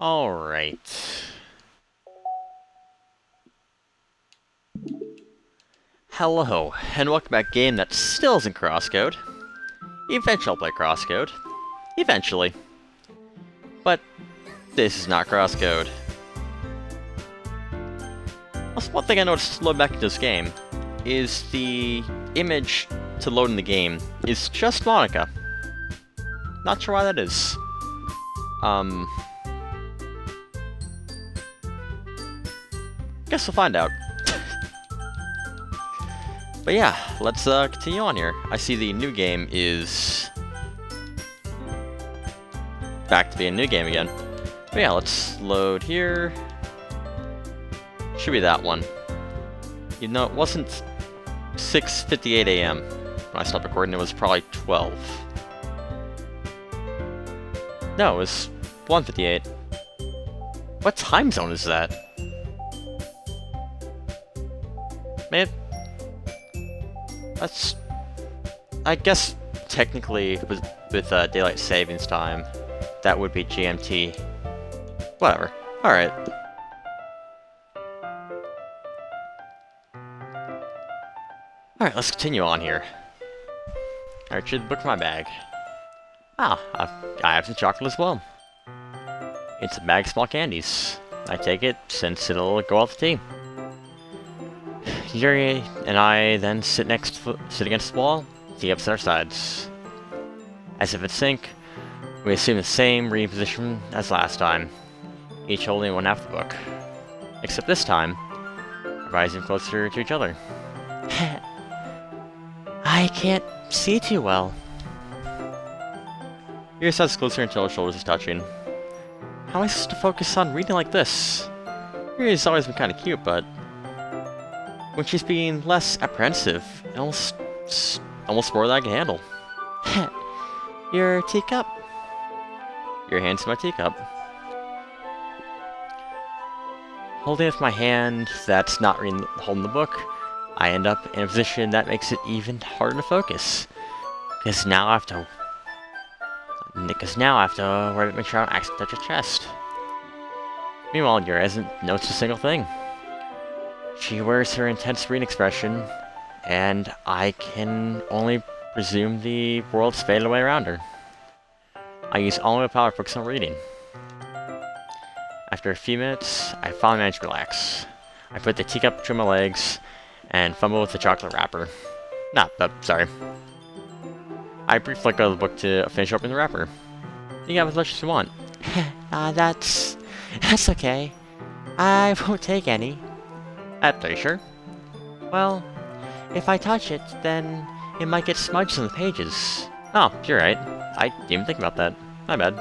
Alright. Hello, and welcome back to a game that still isn't crosscode. Eventually I'll play crosscode. Eventually. But this is not crosscode. Also, one thing I noticed to load back into this game is the image to load in the game is just Monika. Not sure why that is. Guess we'll find out. But yeah, let's continue on here. I see the new game is back to being a new game again. But yeah, let's load here. Should be that one. You know, it wasn't 6:58 AM when I stopped recording. It was probably 12. No, it was 1:58. What time zone is that? Man, that's... I guess technically with daylight savings time, that would be GMT. Whatever. Alright. Alright, let's continue on here. I retrieved the book from my bag. Ah, I have some chocolate as well. It's a bag of small candies. I take it since it'll go off the tea. Yuri and I then sit against the wall, tea up to our sides. As if in sync, we assume the same reading position as last time, each holding one half of the book. Except this time, rising closer to each other. I can't see too well. Yuri sits closer until her shoulders is touching. How am I supposed to focus on reading like this? Yuri's always been kinda cute, but when she's being less apprehensive, it almost more than I can handle. Your teacup? Your hand's in my teacup. Holding it with my hand that's not holding the book, I end up in a position that makes it even harder to focus. Because now I have to worry about making sure I don't accidentally touch her chest. Meanwhile, Yuri hasn't noticed a single thing. She wears her intense reading expression, and I can only presume the world's faded away around her. I use all my power to focus on reading. After a few minutes, I finally manage to relax. I put the teacup between my legs, and fumble with the chocolate wrapper. Sorry. I briefly let go of the book to finish opening the wrapper. You can have as much as you want. That's okay. I won't take any. Are you sure? Well, if I touch it, then it might get smudged on the pages. Oh, you're right. I didn't even think about that. My bad.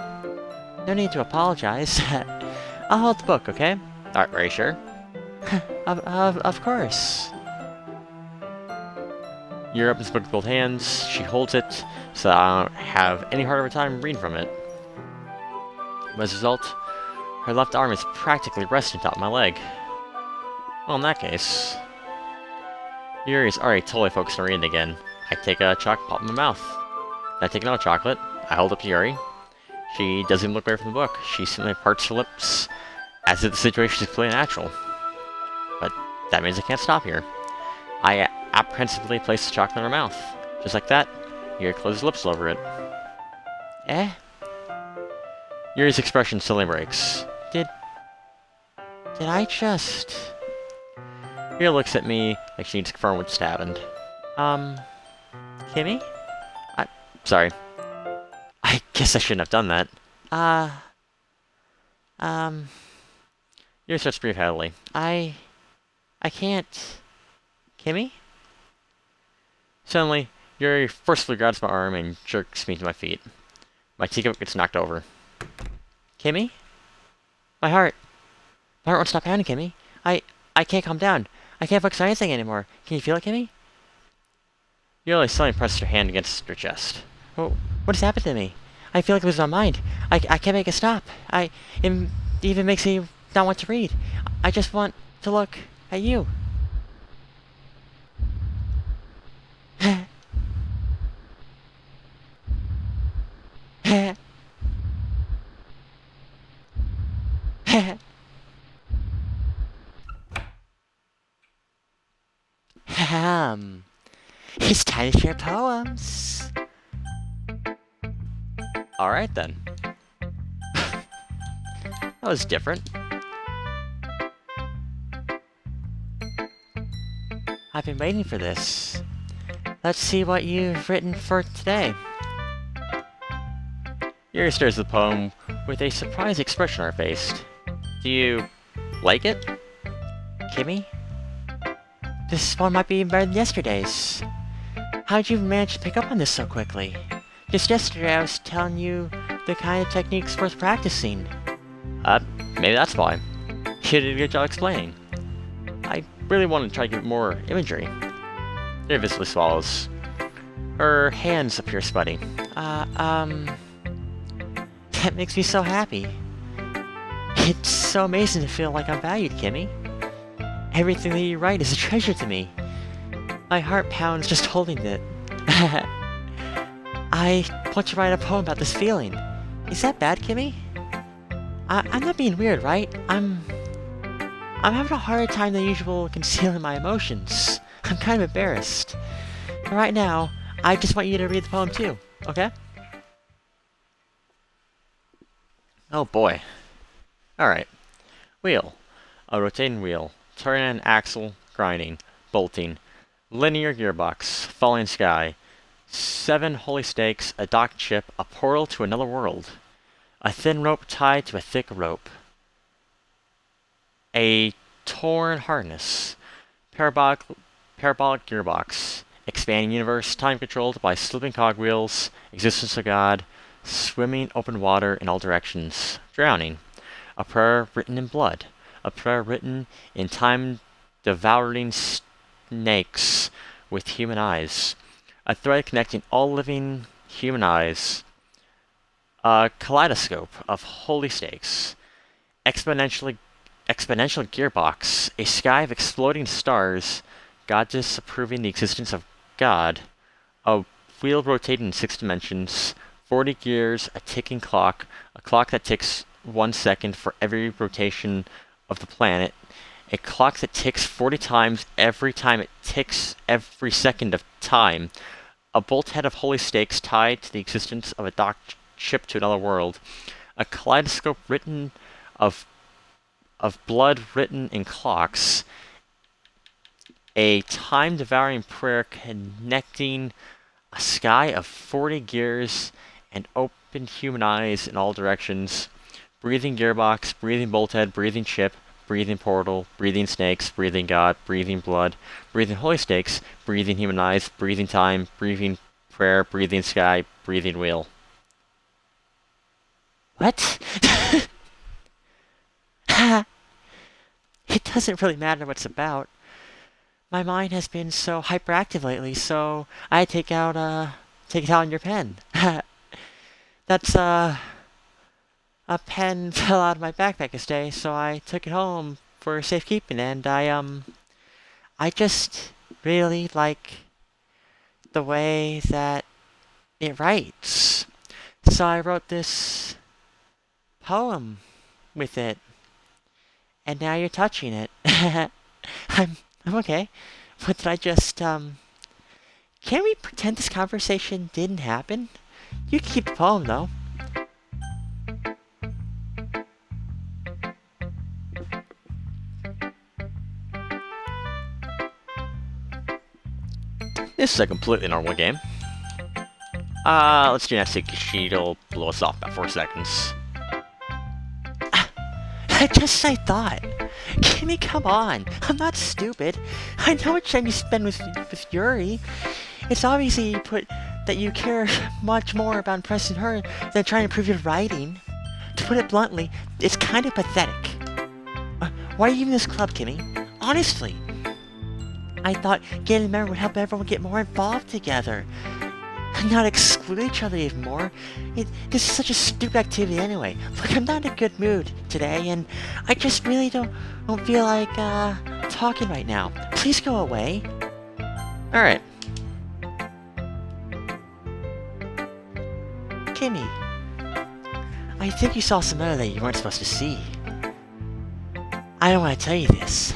No need to apologize. I'll hold the book, okay? Alright, are you sure? Of course. Yuri opens the book with both hands. She holds it so I don't have any harder of a time reading from it. But as a result, her left arm is practically resting on top of my leg. Well, in that case, Yuri is already totally focused on reading again. I take a chocolate, pop in my mouth. Then I take another chocolate. I hold up to Yuri. She doesn't even look away from the book. She simply parts her lips, as if the situation is completely natural. But that means I can't stop here. I apprehensively place the chocolate in her mouth. Just like that, Yuri closes her lips over it. Eh? Yuri's expression suddenly breaks. Did I just... Yuri looks at me like she needs to confirm what just happened. Kimmy? Sorry. I guess I shouldn't have done that. Yuri starts to breathe heavily. I can't... Kimmy? Suddenly, Yuri forcefully grabs my arm and jerks me to my feet. My teacup gets knocked over. Kimmy? My heart won't stop pounding, Kimmy. I can't calm down. I can't focus on anything anymore. Can you feel it, Kimmy? Yuri suddenly presses her hand against her chest. Oh, what has happened to me? I feel like I lose my mind. I can't make it stop. It even makes me not want to read. I just want to look at you. It's time to share poems. Alright then. That was different. I've been waiting for this. Let's see what you've written for today. Yuri stares at the poem with a surprised expression on her face. Do you like it? Kimmy? This one might be even better than yesterday's. How'd you manage to pick up on this so quickly? Just yesterday I was telling you the kind of techniques worth practicing. Maybe that's why. You did a good job explaining. I really want to try to get more imagery. Yuri visibly swallows. Her hands appear sweaty. That makes me so happy. It's so amazing to feel like I'm valued, Kimmy. Everything that you write is a treasure to me. My heart pounds just holding it. I want to write a poem about this feeling. Is that bad, Kimmy? I'm not being weird, right? I'm having a harder time than usual concealing my emotions. I'm kind of embarrassed. But right now, I just want you to read the poem too, okay? Oh boy. Alright. Wheel. A rotating wheel. Turn and axle. Grinding. Bolting. Linear gearbox. Falling sky. 7 holy stakes. A docked ship. A portal to another world. A thin rope tied to a thick rope. A torn harness. Parabolic gearbox. Expanding universe. Time controlled by slipping cogwheels. Existence of God. Swimming open water in all directions. Drowning. A prayer written in blood. A prayer written in time devouring snakes with human eyes. A thread connecting all living human eyes. A kaleidoscope of holy stakes. Exponential gearbox. A sky of exploding stars. God disapproving the existence of God. A wheel rotating in 6 dimensions. 40 gears, a ticking clock, a clock that ticks 1 second for every rotation of the planet, a clock that ticks 40 times every time it ticks every second of time, a bolt head of holy stakes tied to the existence of a docked ship to another world, a kaleidoscope written of blood written in clocks, a time-devouring prayer connecting a sky of 40 gears and open human eyes in all directions, breathing gearbox, breathing bolthead, breathing ship, breathing portal, breathing snakes, breathing God, breathing blood, breathing holy stakes, breathing human eyes, breathing time, breathing prayer, breathing sky, breathing wheel. What? It doesn't really matter what it's about. My mind has been so hyperactive lately, so I take it out on your pen. That's, a pen fell out of my backpack this day, so I took it home for safekeeping, and I just really like the way that it writes. So I wrote this poem with it, and now you're touching it. I'm okay. But did I just, can we pretend this conversation didn't happen? You can keep the poem, though. This is a completely normal game. Let's do next week. She'll blow us off about 4 seconds. I thought. Kimmy, come on. I'm not stupid. I know what time you spend with Yuri. It's obviously that you care much more about impressing her than trying to improve your writing. To put it bluntly, it's kind of pathetic. Why are you in this club, Kimmy? Honestly. I thought getting a member would help everyone get more involved together. And not exclude each other even more. This is such a stupid activity anyway. Look, I'm not in a good mood today, and I just really don't feel like talking right now. Please go away. Alright. Kimmy, I think you saw some other that you weren't supposed to see. I don't want to tell you this,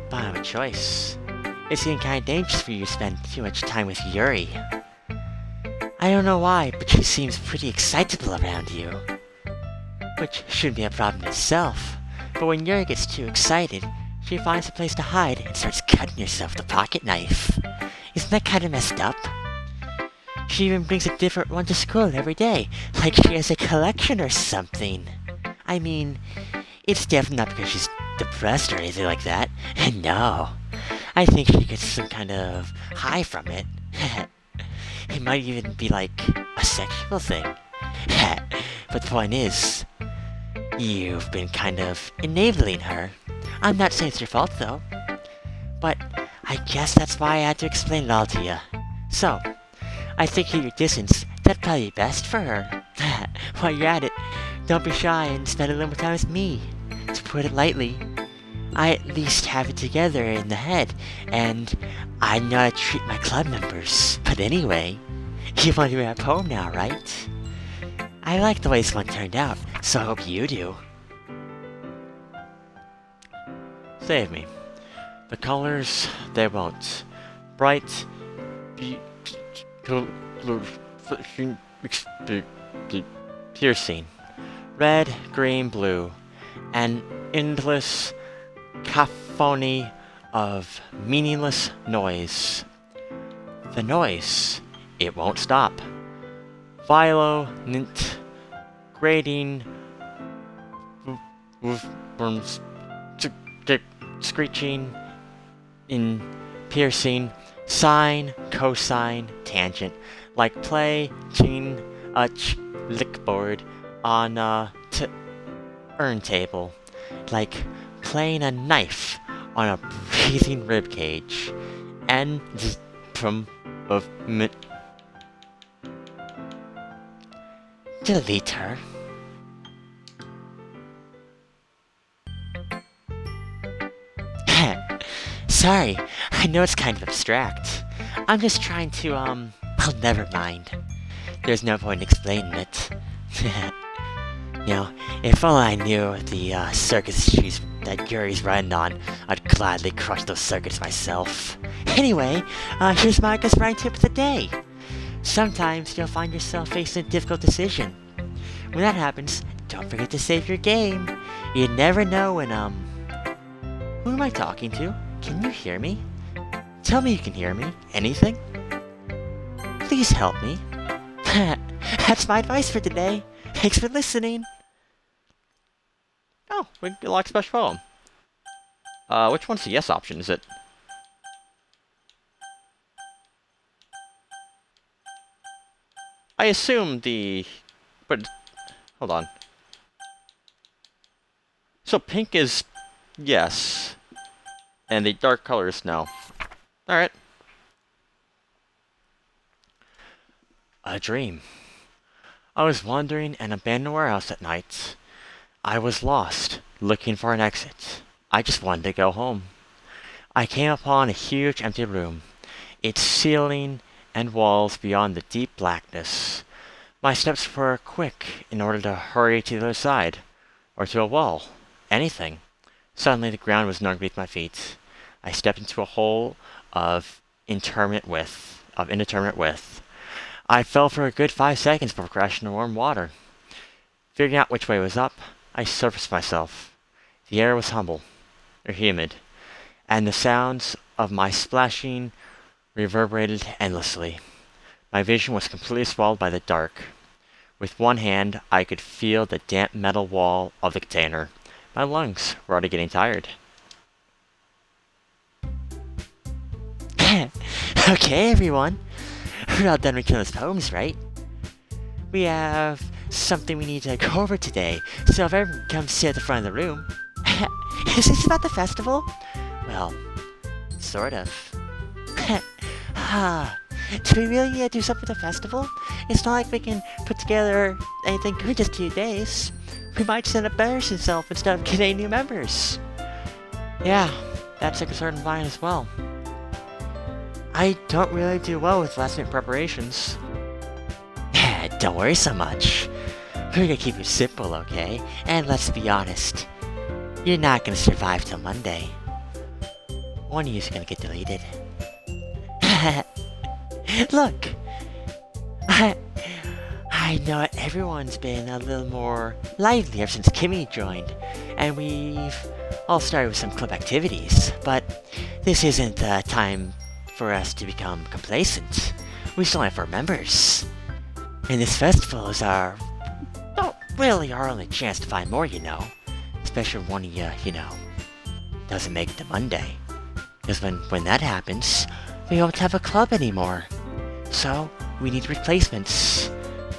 but I have a choice. It's getting kind of dangerous for you to spend too much time with Yuri. I don't know why, but she seems pretty excitable around you. Which shouldn't be a problem in itself, but when Yuri gets too excited, she finds a place to hide and starts cutting herself with a pocket knife. Isn't that kind of messed up? She even brings a different one to school every day, like she has a collection or something. I mean, it's definitely not because she's depressed or anything like that. No, I think she gets some kind of high from it. It might even be like a sexual thing. But the point is, you've been kind of enabling her. I'm not saying it's your fault though, but I guess that's why I had to explain it all to you. So, I think at your distance, that'd probably be best for her. While you're at it, don't be shy and spend a little more time with me. To put it lightly, I at least have it together in the head, and I know how to treat my club members. But anyway, you want to rap home now, right? I like the way this one turned out, so I hope you do. Save me. The colors, they won't. Bright, piercing. Red, green, blue. An endless cacophony of meaningless noise. The noise, it won't stop. Violent, grating, screeching, in piercing, sine, cosine, tangent, like playing a lickboard on a turntable, like playing a knife on a breathing ribcage, and from of delete her. Sorry, I know it's kind of abstract. I'm just trying to, well, never mind. There's no point in explaining it. You know, if only I knew the circus shoes that Yuri's riding on, I'd gladly crush those circuits myself. Anyway, here's Monika's writing tip of the day. Sometimes you'll find yourself facing a difficult decision. When that happens, don't forget to save your game. You never know when, who am I talking to? Can you hear me? Tell me you can hear me. Anything? Please help me. That's my advice for today. Thanks for listening. Oh, we get like special poem. Which one's the yes option? Is it? I assume the... But... Hold on. So pink is yes. And the dark color is no. Alright. A dream. I was wandering in an abandoned warehouse at night. I was lost, looking for an exit. I just wanted to go home. I came upon a huge empty room, its ceiling and walls beyond the deep blackness. My steps were quick in order to hurry to the other side, or to a wall, anything. Suddenly the ground was numb beneath my feet. I stepped into a hole of indeterminate width. I fell for a good 5 seconds before crashing into warm water. Figuring out which way was up, I surfaced myself. The air was humid, and the sounds of my splashing reverberated endlessly. My vision was completely swallowed by the dark. With one hand, I could feel the damp metal wall of the container. My lungs were already getting tired. Okay, everyone. We're all done with those poems, right? We have something we need to go over today, so if everyone comes sit at the front of the room. Is this about the festival? Well, sort of. Do we really need to do something for the festival? It's not like we can put together anything good in just 2 days. We might just end up embarrassing ourselves instead of getting new members. Yeah, that's a concern of mine as well. I don't really do well with last-minute preparations. Don't worry so much. We're gonna keep it simple, okay? And let's be honest. You're not gonna survive till Monday. One of you's gonna get deleted. Look! I know everyone's been a little more lively ever since Kimmy joined, and we've all started with some club activities, but this isn't the time for us to become complacent. We still have our members. And this festival is really our only chance to find more, you know. Especially when one of you know, doesn't make it to Monday. Because when that happens, we won't have a club anymore. So, we need replacements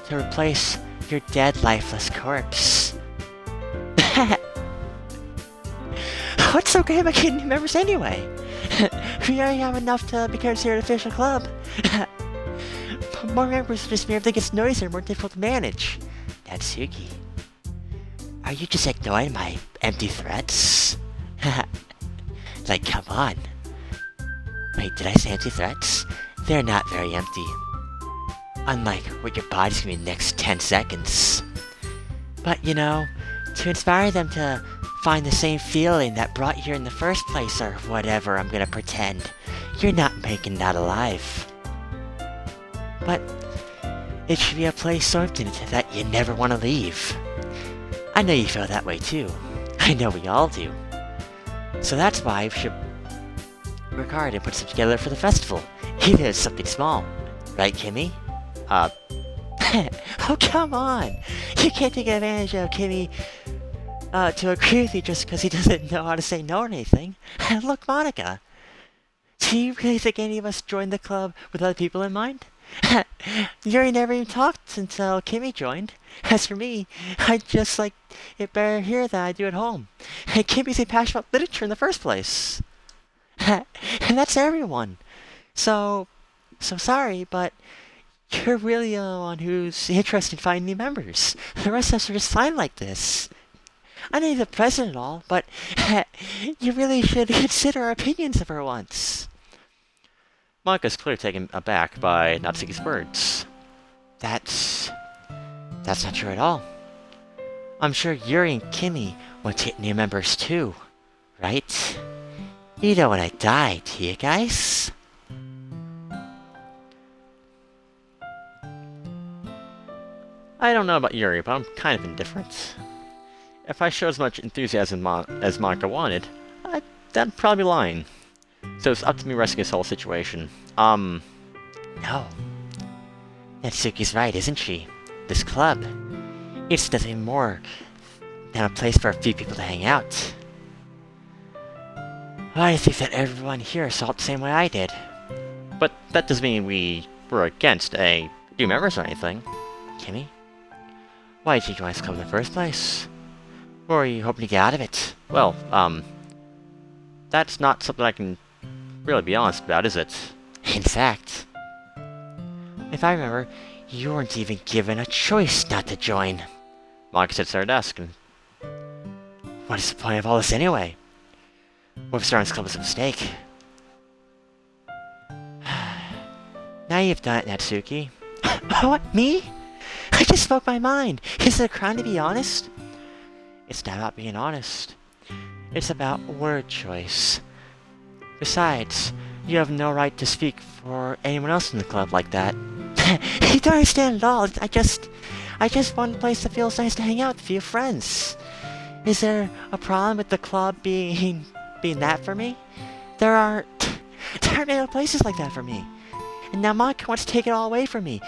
to replace your dead, lifeless corpse. What's so great about getting new members anyway? We already have enough to be considered an official club. More members just mean everything gets noisier and more difficult to manage. Natsuki, are you just ignoring my empty threats? Like, come on. Wait, did I say empty threats? They're not very empty. Unlike what your body's gonna be in the next 10 seconds. But, you know, to inspire them to find the same feeling that brought you here in the first place, or whatever I'm gonna pretend, you're not making that alive. But it should be a place so infinite that you never want to leave. I know you feel that way too. I know we all do. So that's why we should work hard and put something together for the festival, even if it's something small. Right, Kimmy? Oh, come on! You can't take advantage of Kimmy to agree with you just because he doesn't know how to say no or anything. Look, Monika, do you really think any of us joined the club with other people in mind? Yuri never even talked until Kimmy joined. As for me, I just like it better here than I do at home. And Kimmy's a passionate about literature in the first place. And that's everyone. So sorry, but you're really the one who's interested in finding new members. The rest of us are just fine like this. I know you're the president and all, but you really should consider our opinions for once. Monika's clearly taken aback by Natsuki's words. That's not true at all. I'm sure Yuri and Kimmy want to get new members too, right? You don't want to die, do you guys? I don't know about Yuri, but I'm kind of indifferent. If I show as much enthusiasm as Monika wanted, that'd probably be lying. So it's up to me rescuing this whole situation. No. Natsuki's right, isn't she? This club, it's nothing more than a place for a few people to hang out. I think that everyone here saw it the same way I did. But that doesn't mean we were against new members or anything. Kimmy? Why did you join this club in the first place? Or were you hoping to get out of it? Well, that's not something I can really be honest about, is it? In fact, if I remember, you weren't even given a choice not to join. Monika sits at her desk and... What is the point of all this anyway? What if starting this club was a mistake? Now you've done it, Natsuki. What, me? I just spoke my mind. Is it a crime to be honest? It's not about being honest. It's about word choice. Besides, you have no right to speak for anyone else in the club like that. You don't understand at all. I just want a place that feels nice to hang out with a few friends. Is there a problem with the club being that for me? There aren't many other places like that for me. And now Monika wants to take it all away from me.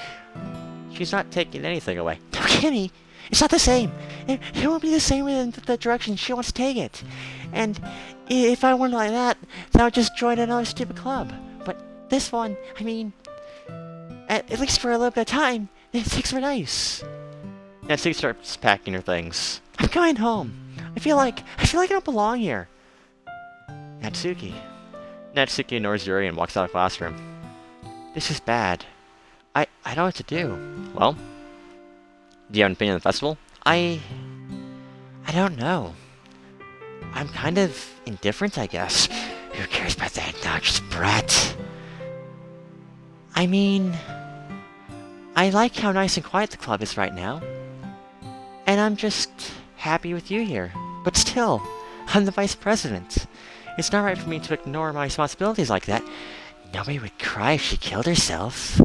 She's not taking anything away. No, Kimmy, it's not the same. It won't be the same in the direction she wants to take it. And if I weren't like that, then I would just join another stupid club. But this one, I mean, at least for a little bit of time, things were nice. Natsuki starts packing her things. I'm going home. I feel like I don't belong here. Natsuki. Natsuki ignores Yuri and walks out of the classroom. This is bad. I don't know what to do. Well, do you have an opinion on the festival? I don't know. I'm kind of indifferent, I guess. Who cares about that obnoxious brat? I mean, I like how nice and quiet the club is right now. And I'm just happy with you here. But still, I'm the vice president. It's not right for me to ignore my responsibilities like that. Nobody would cry if she killed herself.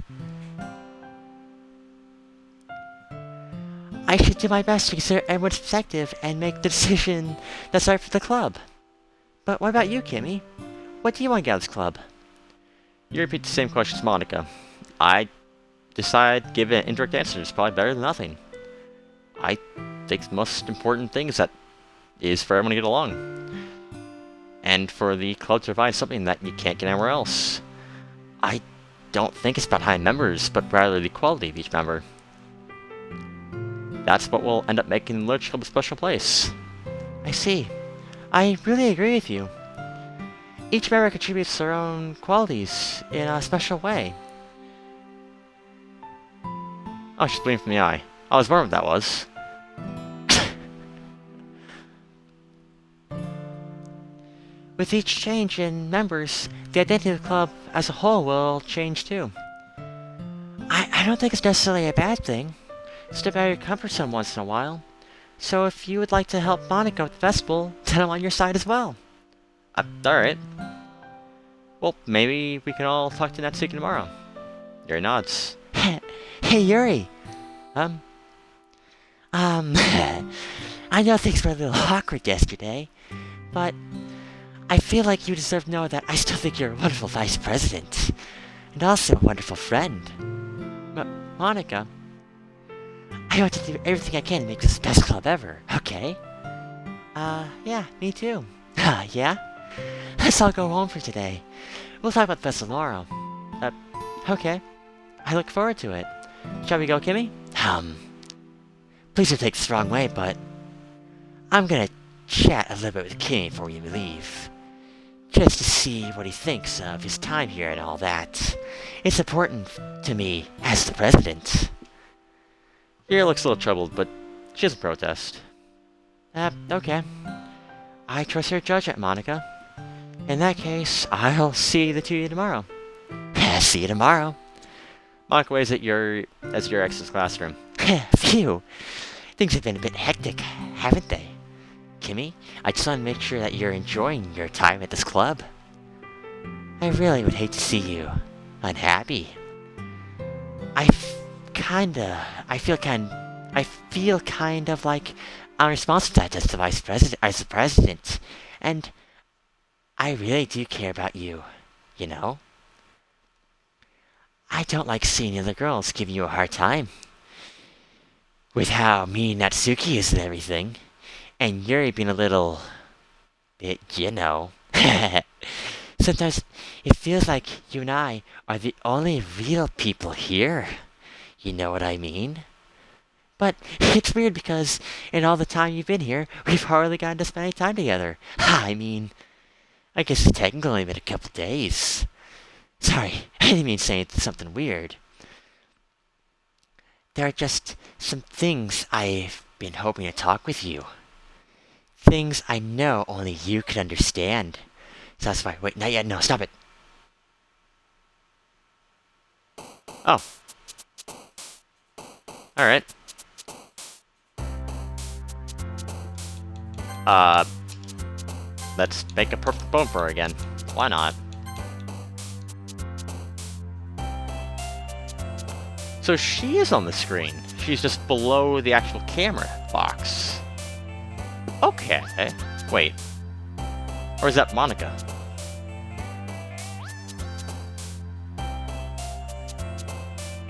I should do my best to consider everyone's perspective and make the decision that's right for the club. But what about you, Kimmy? What do you want to get out of this club? You repeat the same question as Monika. I decide giving an indirect answer is probably better than nothing. I think the most important thing is for everyone to get along. And for the club to provide something that you can't get anywhere else. I don't think it's about high members, but rather the quality of each member. That's what will end up making the Literature Club a special place. I see. I really agree with you. Each member contributes their own qualities in a special way. Oh, she's bleeding from the eye. I was wondering what that was. With each change in members, the identity of the club as a whole will change too. I don't think it's necessarily a bad thing. Step out of your comfort zone once in a while. So if you would like to help Monika with the festival, then I'm on your side as well. Alright. Well, maybe we can all talk to Natsuki tomorrow. Yuri nods. Hey, Yuri. I know things were a little awkward yesterday, but I feel like you deserve to know that I still think you're a wonderful vice president, and also a wonderful friend. Monika, I want to do everything I can to make this the best club ever, okay? Yeah, me too. Yeah? Let's all go home for today. We'll talk about the festival tomorrow. Okay. I look forward to it. Shall we go, Kimmy? Please don't take this the wrong way, but I'm gonna chat a little bit with Kimmy before we leave. Just to see what he thinks of his time here and all that. It's important to me as the president. Yuri looks a little troubled, but she doesn't protest. Okay. I trust your judgment, Monika. In that case, I'll see the two of you tomorrow. See you tomorrow. Monika waves at Yuri as Yuri exits the classroom. Phew. Things have been a bit hectic, haven't they? Kimmy, I just want to make sure that you're enjoying your time at this club. I really would hate to see you unhappy. I feel kind of like I'm responsible for that as the president, and I really do care about you, you know? I don't like seeing the other girls giving you a hard time. With how mean Natsuki is and everything, and Yuri being a little bit, you know. Sometimes it feels like you and I are the only real people here. You know what I mean? But it's weird because in all the time you've been here, we've hardly gotten to spend any time together. I mean, I guess it's technically only been a couple days. Sorry, I didn't mean to say something weird. There are just some things I've been hoping to talk with you. Things I know only you could understand. So that's why. Wait, not yet. No, stop it. Oh. Alright. Let's make a perfect bone for her again. Why not? So she is on the screen. She's just below the actual camera box. Okay. Wait. Or is that Monika?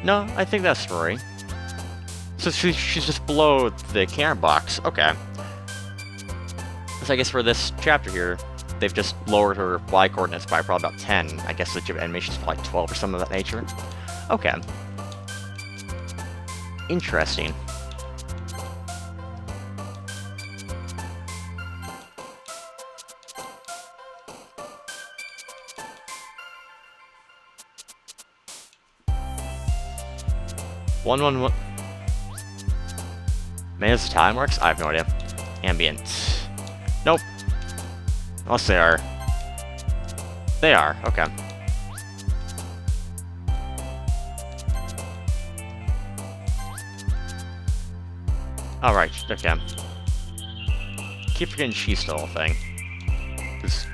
No, I think that's Rory. So she's just below the camera box. Okay. So I guess for this chapter here, they've just lowered her Y coordinates by probably about 10. I guess the animation's probably 12 or something of that nature. Okay. Interesting. One. Maybe this time works? I have no idea. Ambient. Nope. Unless they are. They are, okay. Alright, okay. keep forgetting she's still a thing. 'Cause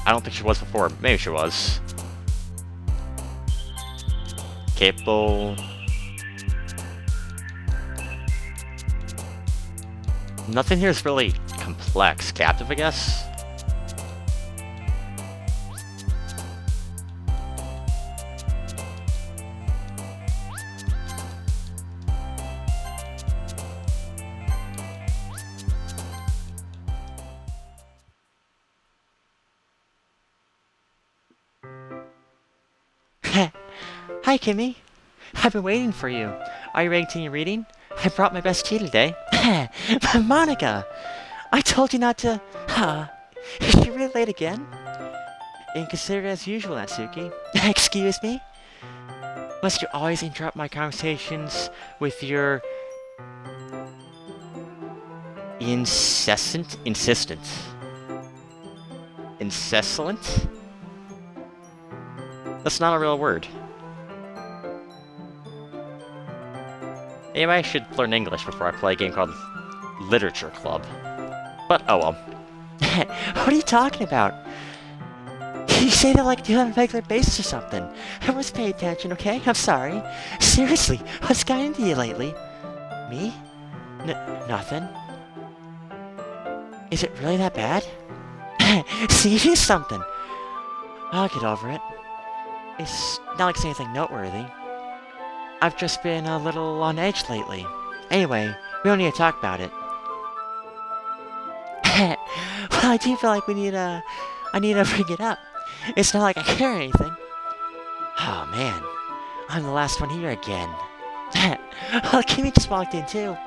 I don't think she was before. Maybe she was. Capable. Nothing here is really complex. Captive, I guess? Hi, Kimmy. I've been waiting for you. Are you ready to continue reading? I brought my best tea today. Monica! I told you not to... Is she really late again? Inconsiderate as usual, Natsuki. Excuse me? Must you always interrupt my conversations with your... Insistent? Incessant? That's not a real word. Maybe I should learn English before I play a game called Literature Club. But, oh well. What are you talking about? You say that like you on a regular basis or something. I was paying attention, okay? I'm sorry. Seriously, what's gotten into you lately? Me? Nothing. Is it really that bad? See, here's something. I'll get over it. It's not like it's anything noteworthy. I've just been a little on edge lately. Anyway, we don't need to talk about it. Well, I do feel like I need to bring it up. It's not like I care or anything. Oh man, I'm the last one here again. Well, Kimmy just walked in too.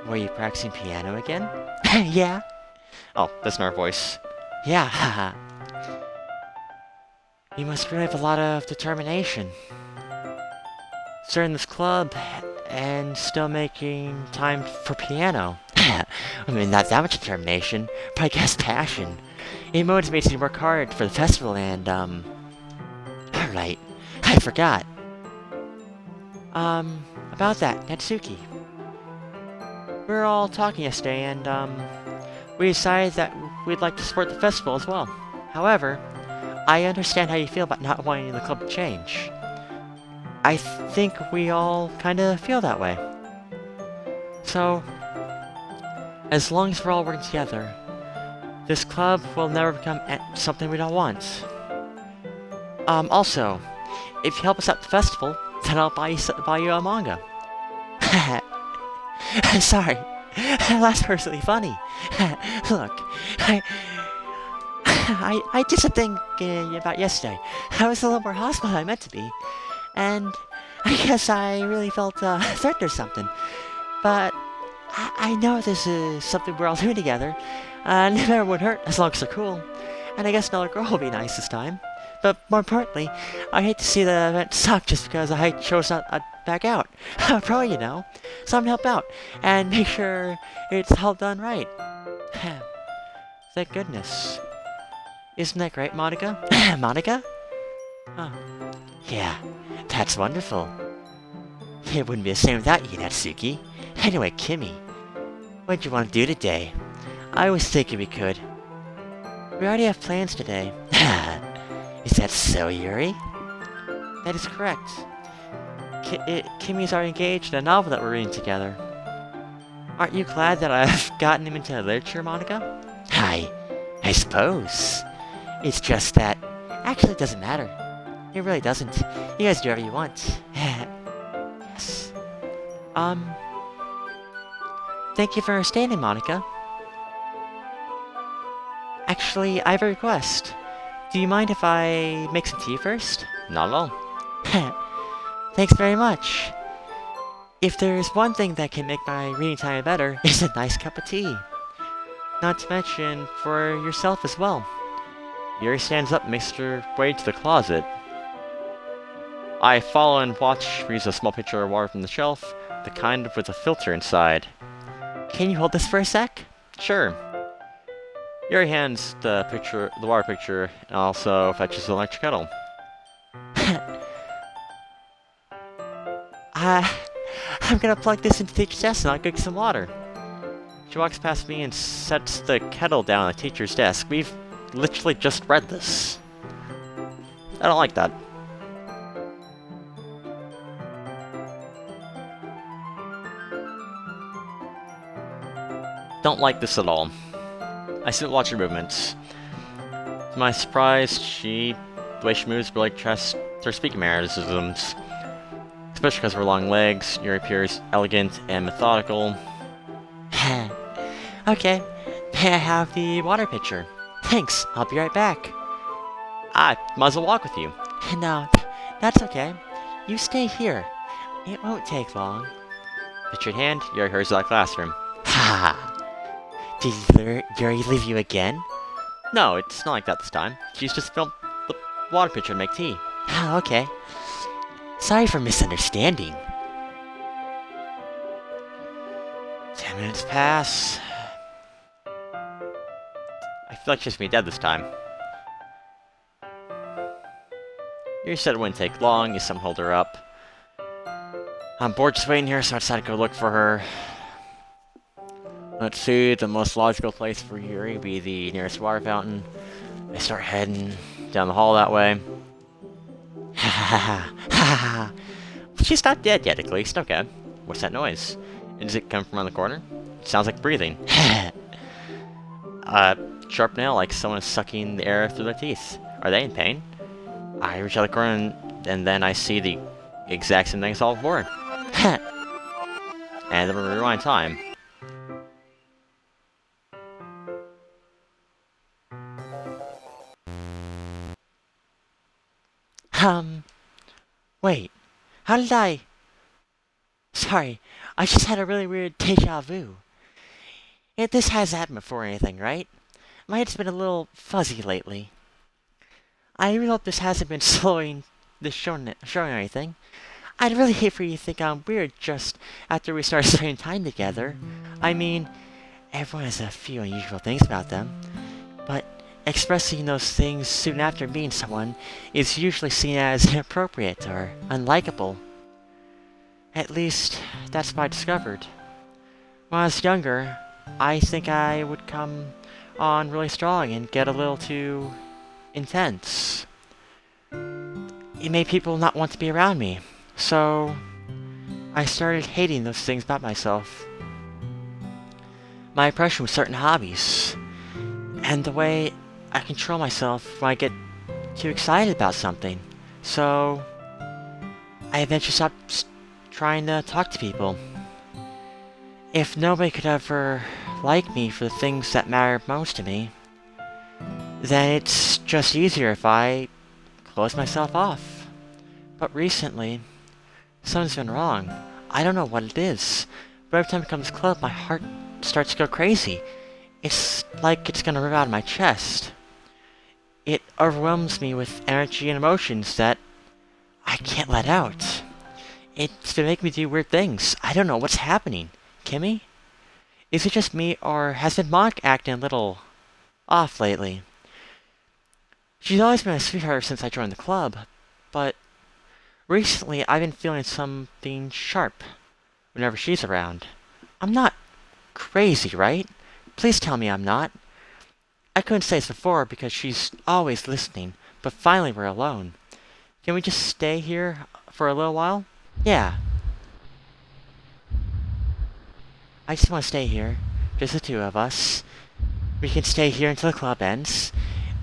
Were you practicing piano again? Yeah. Oh, that's in our voice. Yeah, haha. You must really have a lot of determination. Starting this club and still making time for piano. I mean, not that much determination, but I guess passion. It motivates me to work hard for the festival and, Right, I forgot. About that, Natsuki. We were all talking yesterday and, we decided that we'd like to support the festival as well. However, I understand how you feel about not wanting the club to change. I think we all kinda feel that way. So, as long as we're all working together, this club will never become something we don't want. Also, if you help us at the festival, then I'll buy you a manga. Sorry, that last part's really funny. Look, I did something about yesterday. I was a little more hostile than I meant to be, and I guess I really felt threatened or something. But I know this is something we're all doing together, and it never would hurt as long as they're cool. And I guess another girl will be nice this time. But more importantly, I hate to see the event suck just because I chose not to back out. Pro, you know. So I'm gonna help out and make sure it's all done right. Thank goodness. Isn't that great, Monika? Monika? Oh. Yeah, that's wonderful. It wouldn't be the same without you, Natsuki. Anyway, Kimmy, what'd you want to do today? I was thinking we could. We already have plans today. Is that so, Yuri? That is correct. Kimmy's already engaged in a novel that we're reading together. Aren't you glad that I've gotten him into literature, Monika? I suppose. It's just that... Actually, it doesn't matter. It really doesn't. You guys do whatever you want. Yes. Thank you for understanding, Monika. Actually, I have a request. Do you mind if I make some tea first? Not at all. Thanks very much. If there's one thing that can make my reading time better, it's a nice cup of tea. Not to mention for yourself as well. Yuri stands up and makes her way to the closet. I follow and watch, reads a small pitcher of water from the shelf, the kind with a filter inside. Can you hold this for a sec? Sure. Yuri hands the water pitcher, and also fetches the electric kettle. I'm gonna plug this into the teacher's desk and I'll go get some water. She walks past me and sets the kettle down on the teacher's desk. We've literally just read this. I don't like that. Don't like this at all. I sit and watch her movements. To my surprise, the way she moves really trusts her speaking mannerisms. Especially because of her long legs, she appears elegant and methodical. Okay, may I have the water pitcher? Thanks, I'll be right back. I might as well walk with you. No, that's okay. You stay here. It won't take long. Picture in hand, Yuri hurries out of the classroom. Ha! Did Yuri leave you again? No, it's not like that this time. She's just filled the water pitcher to make tea. Okay. Sorry for misunderstanding. 10 minutes pass. I feel like she's gonna be dead this time. You said it wouldn't take long, you somehow hold her up. I'm bored just waiting here, so I decided to go look for her. Let's see, the most logical place for Yuri would be the nearest water fountain. I start heading down the hall that way. She's not dead yet, at least. Okay. What's that noise? Does it come from around the corner? It sounds like breathing. Sharp nail, like someone is sucking the air through their teeth. Are they in pain? I reach out the corner and then I see the exact same thing I saw before. And then we rewind time. Wait. How did I... Sorry, I just had a really weird deja vu. This has happened before or anything, right? My head's been a little fuzzy lately. I really hope this hasn't been showing or anything. I'd really hate for you to think I'm weird just after we started spending time together. I mean, everyone has a few unusual things about them, but expressing those things soon after meeting someone is usually seen as inappropriate or unlikable. At least, that's what I discovered. When I was younger, I think I would come on really strong and get a little too intense. It made people not want to be around me, so I started hating those things about myself. My impression with certain hobbies, and the way I control myself when I get too excited about something. So I eventually stopped trying to talk to people. If nobody could ever like me for the things that matter most to me, then it's just easier if I close myself off. But recently, something's been wrong. I don't know what it is, but every time it comes close, my heart starts to go crazy. It's like it's gonna rip out of my chest. It overwhelms me with energy and emotions that I can't let out. It's been making me do weird things. I don't know what's happening. Kimmy? Is it just me, or has been Monika acting a little off lately? She's always been a sweetheart since I joined the club, but recently I've been feeling something sharp whenever she's around. I'm not crazy, right? Please tell me I'm not. I couldn't say this before because she's always listening, but finally we're alone. Can we just stay here for a little while? Yeah. I just want to stay here, just the two of us. We can stay here until the club ends,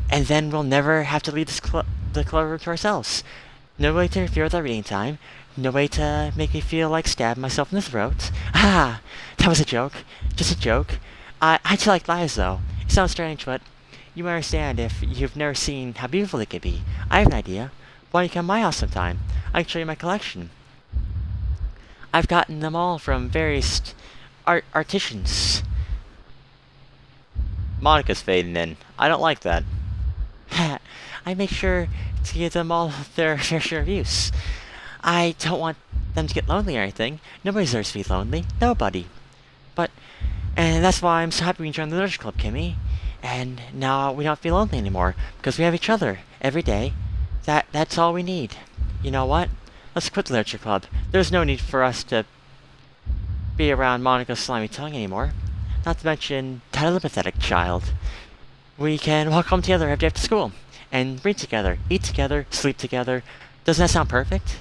and then we'll never have to leave the club room to ourselves. No way to interfere with our reading time. No way to make me feel like stabbing myself in the throat. Ah, that was a joke. Just a joke. I do like lies, though. It sounds strange, but you might understand if you've never seen how beautiful they could be. I have an idea. Why don't you come to my house sometime? I can show you my collection. I've gotten them all from various artisans. Monika's fading in. I don't like that. I make sure to give them all their fair share of use. I don't want them to get lonely or anything. Nobody deserves to be lonely. Nobody. And that's why I'm so happy we joined the Literature Club, Kimmy. And now we don't have to be lonely anymore, because we have each other every day. That's all we need. You know what? Let's quit the Literature Club. There's no need for us to be around Monika's slimy tongue anymore. not to mention telepathetic child. We can walk home together every day after school, and read together, eat together, sleep together. Doesn't that sound perfect?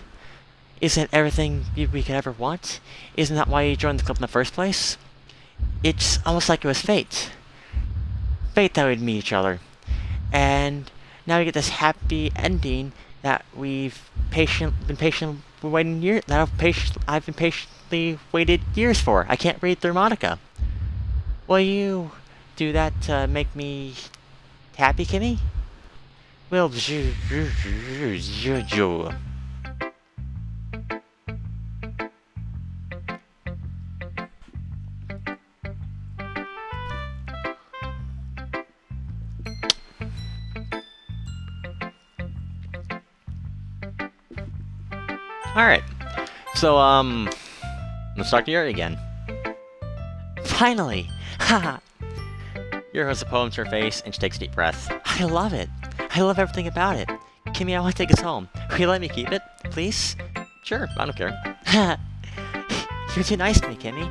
Isn't everything we could ever want? Isn't that why you joined the club in the first place? It's almost like it was fate. Fate that we'd meet each other. And now we get this happy ending that we've been patiently waiting years. I've been patiently waited years for. I can't read through Monika. Will you do that to make me happy, Kimmy? Will Alright. So, let's talk to Yuri again. Finally! Haha! Yuri holds a poem to her face, and she takes a deep breath. I love it. I love everything about it. Kimmy, I want to take us home. Will you let me keep it, please? Sure, I don't care. You're too nice to me, Kimmy.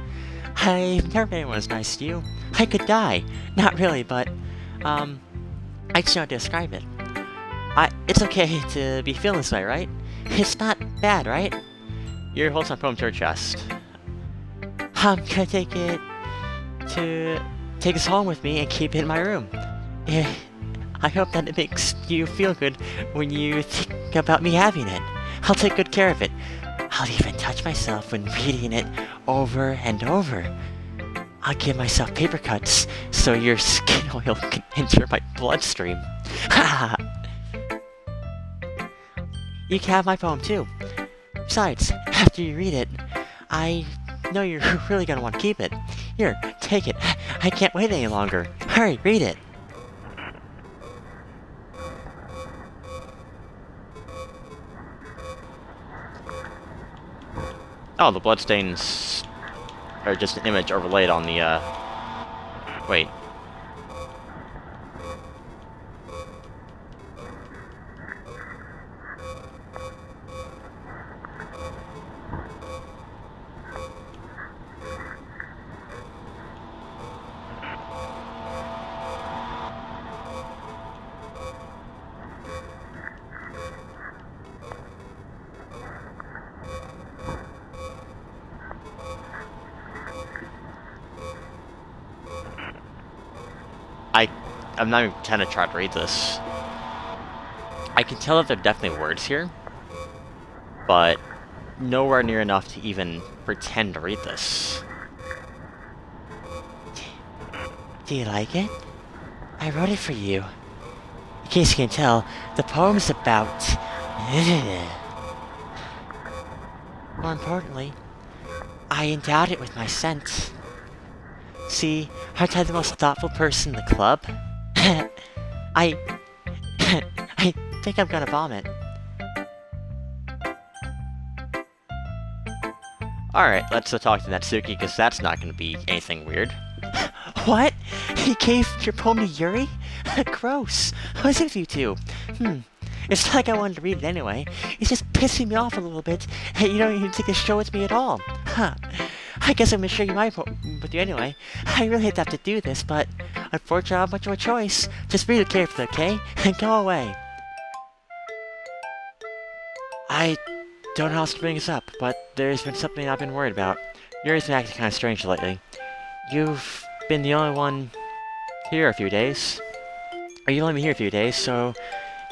I've never been anyone as nice to you. I could die. Not really, but, I just know how to describe it. It's okay to be feeling this way, right? It's not bad, right? Yuri holds my poem to her chest. I'm gonna take us home with me and keep it in my room. I hope that it makes you feel good when you think about me having it. I'll take good care of it. I'll even touch myself when reading it over and over. I'll give myself paper cuts so your skin oil can enter my bloodstream. Ha! You can have my poem too. Besides, after you read it, I know you're really gonna want to keep it. Here, take it. I can't wait any longer. Hurry, read it. Oh, the bloodstains are just an image overlaid on the, wait. I'm not even pretending to try to read this. I can tell that there are definitely words here, but nowhere near enough to even pretend to read this. Do you like it? I wrote it for you. In case you can tell, the poem's about... More importantly, I endowed it with my scent. See, aren't I the most thoughtful person in the club? I think I'm gonna vomit. Alright, let's talk to Natsuki, because that's not going to be anything weird. What? You gave your poem to Yuri? Gross. What's it with you two? It's not like I wanted to read it anyway. It's just pissing me off a little bit. You don't even take the show with me at all. Huh. I guess I'm gonna share my poem with you anyway. I really hate to have to do this, but unfortunately I don't have much of a choice. Just read it carefully, okay? And go away. I don't know how else to bring this up, but there's been something I've been worried about. Yuri's been acting kind of strange lately. You've been the only one here a few days. Or you only been here a few days, so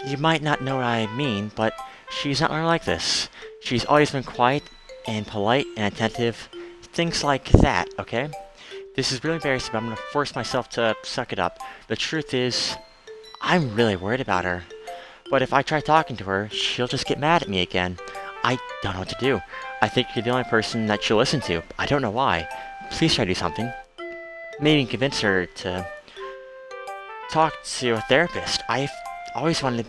you might not know what I mean, but she's not really like this. She's always been quiet and polite and attentive. Things like that, okay? This is really embarrassing, but I'm gonna force myself to suck it up. The truth is, I'm really worried about her. But if I try talking to her, she'll just get mad at me again. I don't know what to do. I think you're the only person that she'll listen to. I don't know why. Please try to do something. Maybe convince her to talk to a therapist. I've always wanted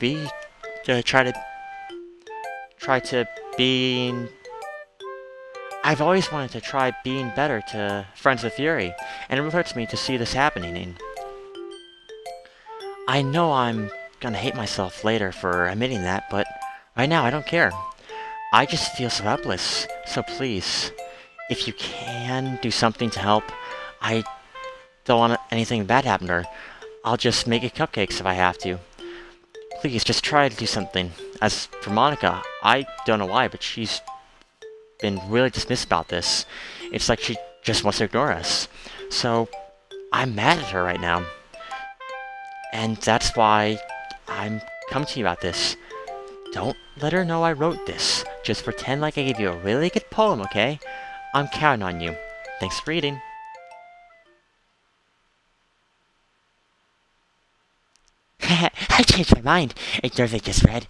I've always wanted to try being better to friends with Yuri, and it really hurts me to see this happening, and I know I'm gonna hate myself later for admitting that, but right now I don't care. I just feel so helpless, so please, if you can do something to help, I don't want anything bad happen to her. I'll just make you cupcakes if I have to. Please, just try to do something. As for Monika, I don't know why, but she's been really dismissive about this. It's like she just wants to ignore us. So, I'm mad at her right now. And that's why I'm coming to you about this. Don't let her know I wrote this. Just pretend like I gave you a really good poem, okay? I'm counting on you. Thanks for reading. I changed my mind. Ignore what I just read.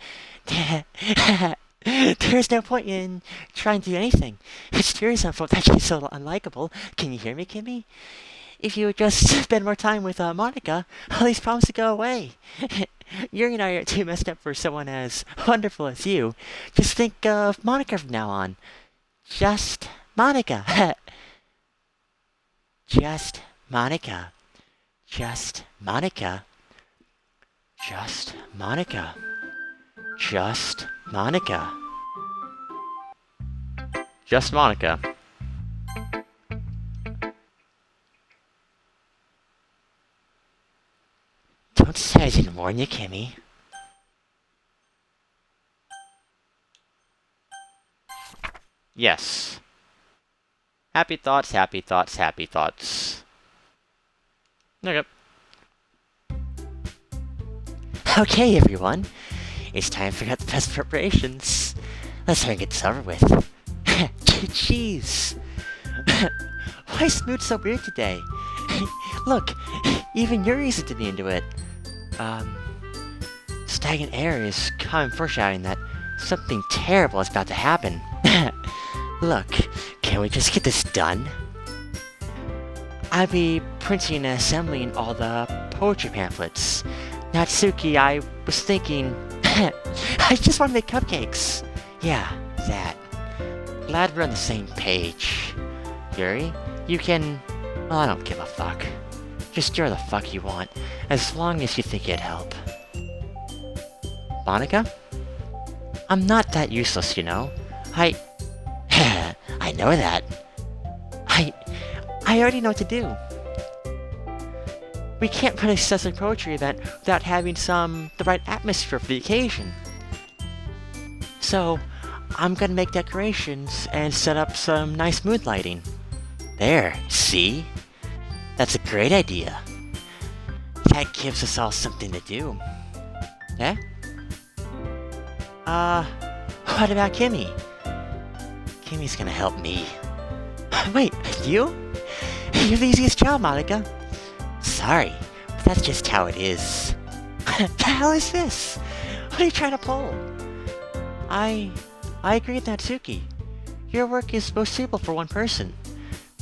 There's no point in trying to do anything. It's serious on that she's so unlikable. Can you hear me, Kimmy? If you would just spend more time with Monika, all these problems would go away. You and I are too messed up for someone as wonderful as you. Just think of Monika from now on. Just Monika. Just Monika. Just Monika. Just Monika. Just Monika. Just Monika. Don't say I didn't warn you, Kimmy. Yes. Happy thoughts, happy thoughts, happy thoughts. Okay. Okay, everyone. It's time for the best preparations. Let's try and get this over with. Jeez. Why is Smoot so weird today? Look, even you're easy to be into it. Stagnant air is common foreshadowing that something terrible is about to happen. Look, can we just get this done? I'll be printing and assembling all the poetry pamphlets. Natsuki, I was thinking... I just want to make cupcakes. Yeah, that. Glad we're on the same page. Yuri, you can... Well, I don't give a fuck. Just stir the fuck you want, as long as you think it'd help. Monika? I'm not that useless, you know. I know that. I already know what to do. We can't put a successful poetry event without having the right atmosphere for the occasion. So, I'm gonna make decorations and set up some nice mood lighting. There, see? That's a great idea. That gives us all something to do. Eh? What about Kimmy? Kimmy's gonna help me. Wait, you? You're the easiest child, Monika. Sorry, but that's just how it is. The hell is this? What are you trying to pull? I agree with Natsuki. Your work is most suitable for one person.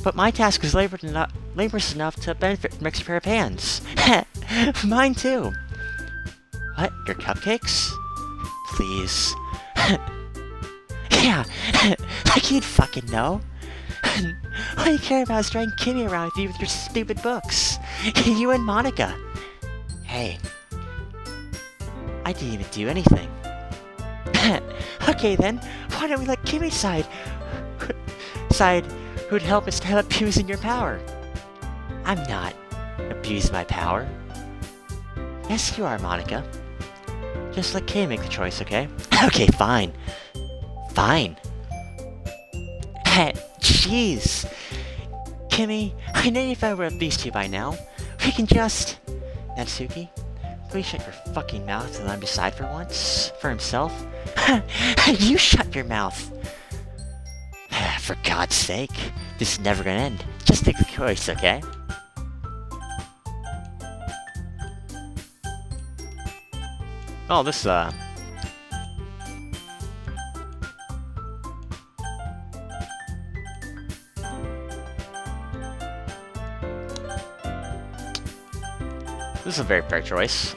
But my task is laborious enough to benefit from extra pair of hands. Mine too. What, your cupcakes? Please. Yeah, like you'd fucking know. All you care about is dragging Kimmy around with you with your stupid books. You and Monika. Hey, I didn't even do anything. Okay then, why don't we let Kimmy decide who'd help instead of abusing your power? I'm not abusing my power. Yes, you are, Monika. Just let Kimmy make the choice, okay? Okay, fine. Fine. Jeez. Kimmy, I know you've over at these two by now. We can just... Natsuki, please shut your fucking mouth and let him decide for once. For himself. You shut your mouth. For God's sake. This is never gonna end. Just take the choice, okay? Oh, this, This is a very fair choice.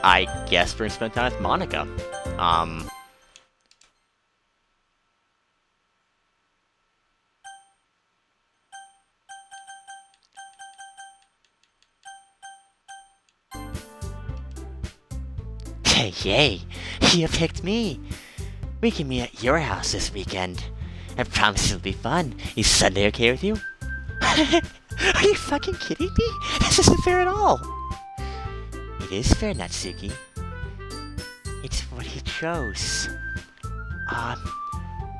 I guess we're gonna spend time with Monika. Yay, you picked me. We can meet at your house this weekend. I promise it'll be fun. Is Sunday okay with you? Are you fucking kidding me? This isn't fair at all. It is fair, Natsuki. It's what he chose.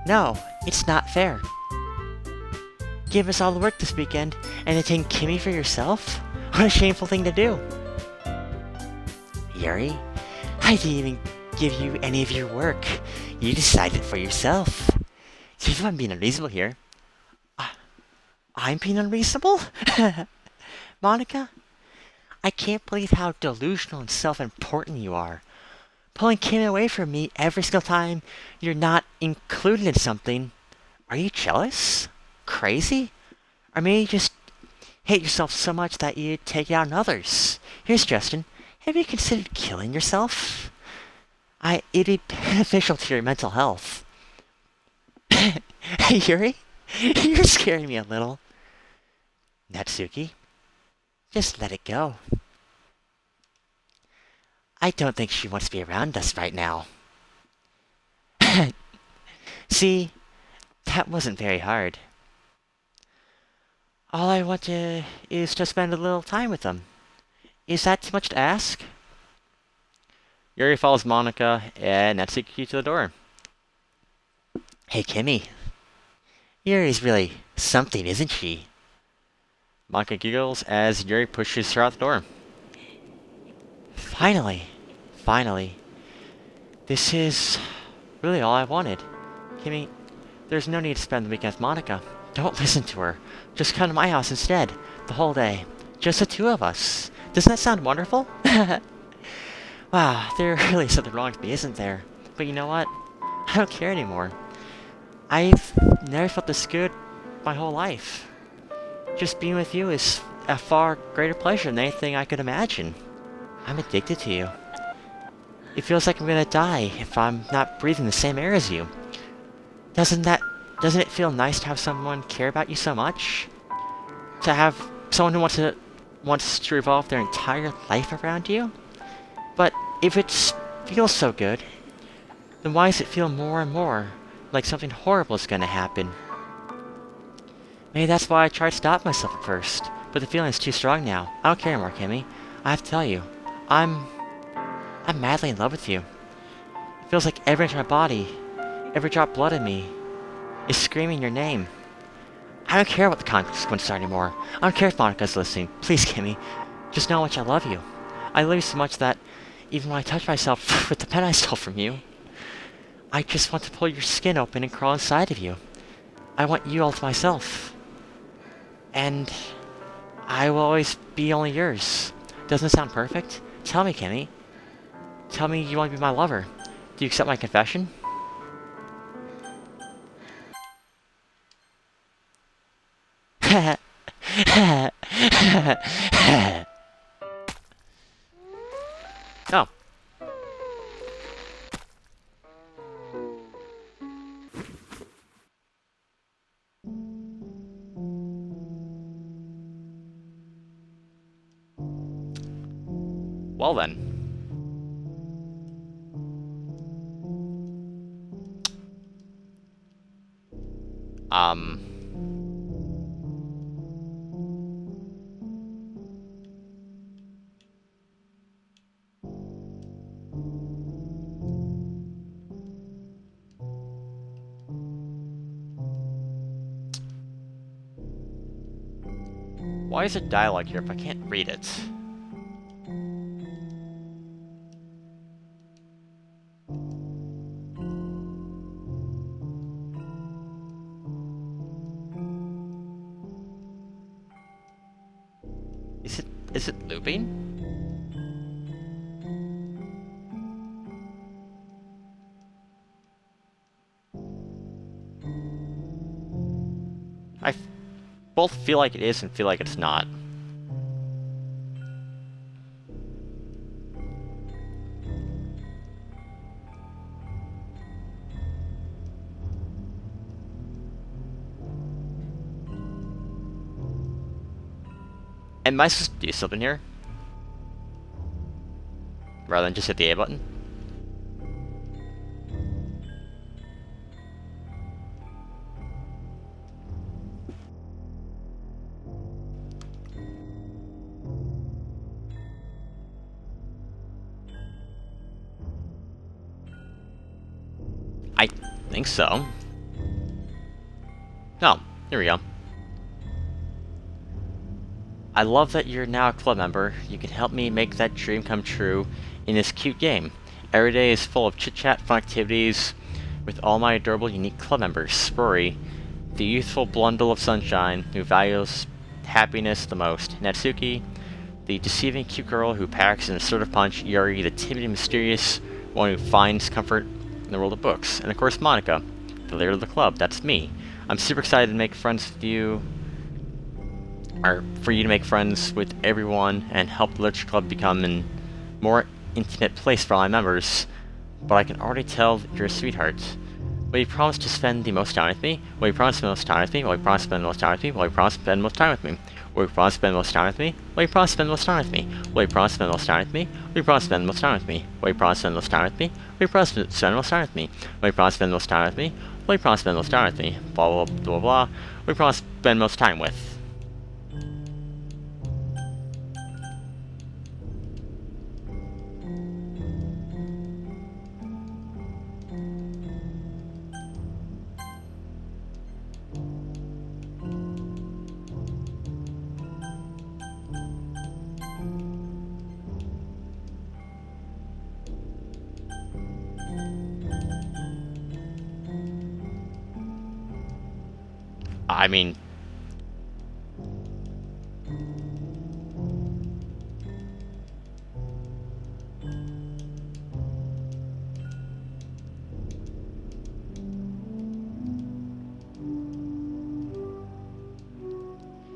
No, it's not fair. Give us all the work this weekend, and then take Kimmy for yourself? What a shameful thing to do. Yuri, I didn't even give you any of your work. You decided for yourself. See if I'm being unreasonable here. I'm being unreasonable? Monika, I can't believe how delusional and self-important you are. Pulling Kimmy away from me every single time you're not included in something. Are you jealous? Crazy? Or maybe you just hate yourself so much that you take it out on others? Here's a suggestion. Have you considered killing yourself? It'd be beneficial to your mental health. Hey, Yuri? You're scaring me a little. Natsuki, just let it go. I don't think she wants to be around us right now. See, that wasn't very hard. All I want is to spend a little time with them. Is that too much to ask? Yuri follows Monika and Natsuki to the door. Hey, Kimmy. Yuri's really something, isn't she? Monika giggles as Yuri pushes her out the door. Finally. This is really all I wanted. Kimmy, there's no need to spend the weekend with Monika. Don't listen to her. Just come to my house instead, the whole day. Just the two of us. Doesn't that sound wonderful? Wow, there really is something wrong with me, isn't there? But you know what? I don't care anymore. I've never felt this good my whole life. Just being with you is a far greater pleasure than anything I could imagine. I'm addicted to you. It feels like I'm gonna die if I'm not breathing the same air as you. Doesn't it feel nice to have someone care about you so much? To have someone who wants to revolve their entire life around you? But if it feels so good, then why does it feel more and more like something horrible is gonna happen? Maybe that's why I tried to stop myself at first, but the feeling is too strong now. I don't care anymore, Kimmy. I have to tell you, I'm madly in love with you. It feels like every inch of my body, every drop of blood in me, is screaming your name. I don't care what the consequences are anymore. I don't care if Monika's listening. Please, Kimmy, just know how much I love you. I love you so much that even when I touch myself with the pen I stole from you, I just want to pull your skin open and crawl inside of you. I want you all to myself. And I will always be only yours. Doesn't it sound perfect? Tell me, Kimmy. Tell me you want to be my lover. Do you accept my confession? Oh. Well then. Why is there dialogue here if I can't read it? Is it looping? I both feel like it is and feel like it's not. Am I supposed to do something here? Rather than just hit the A button? think so. Oh, here we go. I love that you're now a club member. You can help me make that dream come true in this cute game. Every day is full of chit-chat, fun activities with all my adorable, unique club members. Rory, the youthful bundle of sunshine who values happiness the most. Natsuki, the deceiving cute girl who packs an assertive punch. Yuri, the timid and mysterious one who finds comfort in the world of books. And of course, Monika, the leader of the club. That's me. I'm super excited to make friends with you, or for you to make friends with everyone and help the Literature Club become a more intimate place for all my members. But I can already tell that you're a sweetheart. Will you promise to spend the most time with me? Will you promise to spend the most time with me? Will you promise to spend the most time with me? Will you promise to spend the most time with me? Will you promise to spend the most time with me? Will you promise to spend the most time with me? Will you promise to spend the most time with me? Will you promise to spend the most time with me? Will you promise to spend the most time with me? Will you promise to spend the most time with me? Will you promise to spend the most time with me? Will you promise to spend the most time with me? Blah blah blah blah blah. Will you promise to spend the most time with? I mean,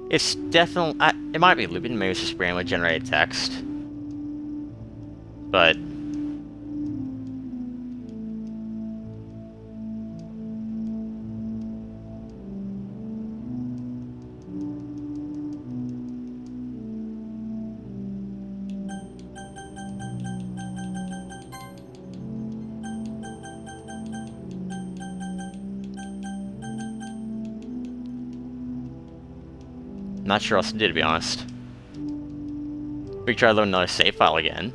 it's definitely, it might be Lupin, maybe it's just randomly generated text. But not sure what else to do, to be honest. We could try to load another save file again.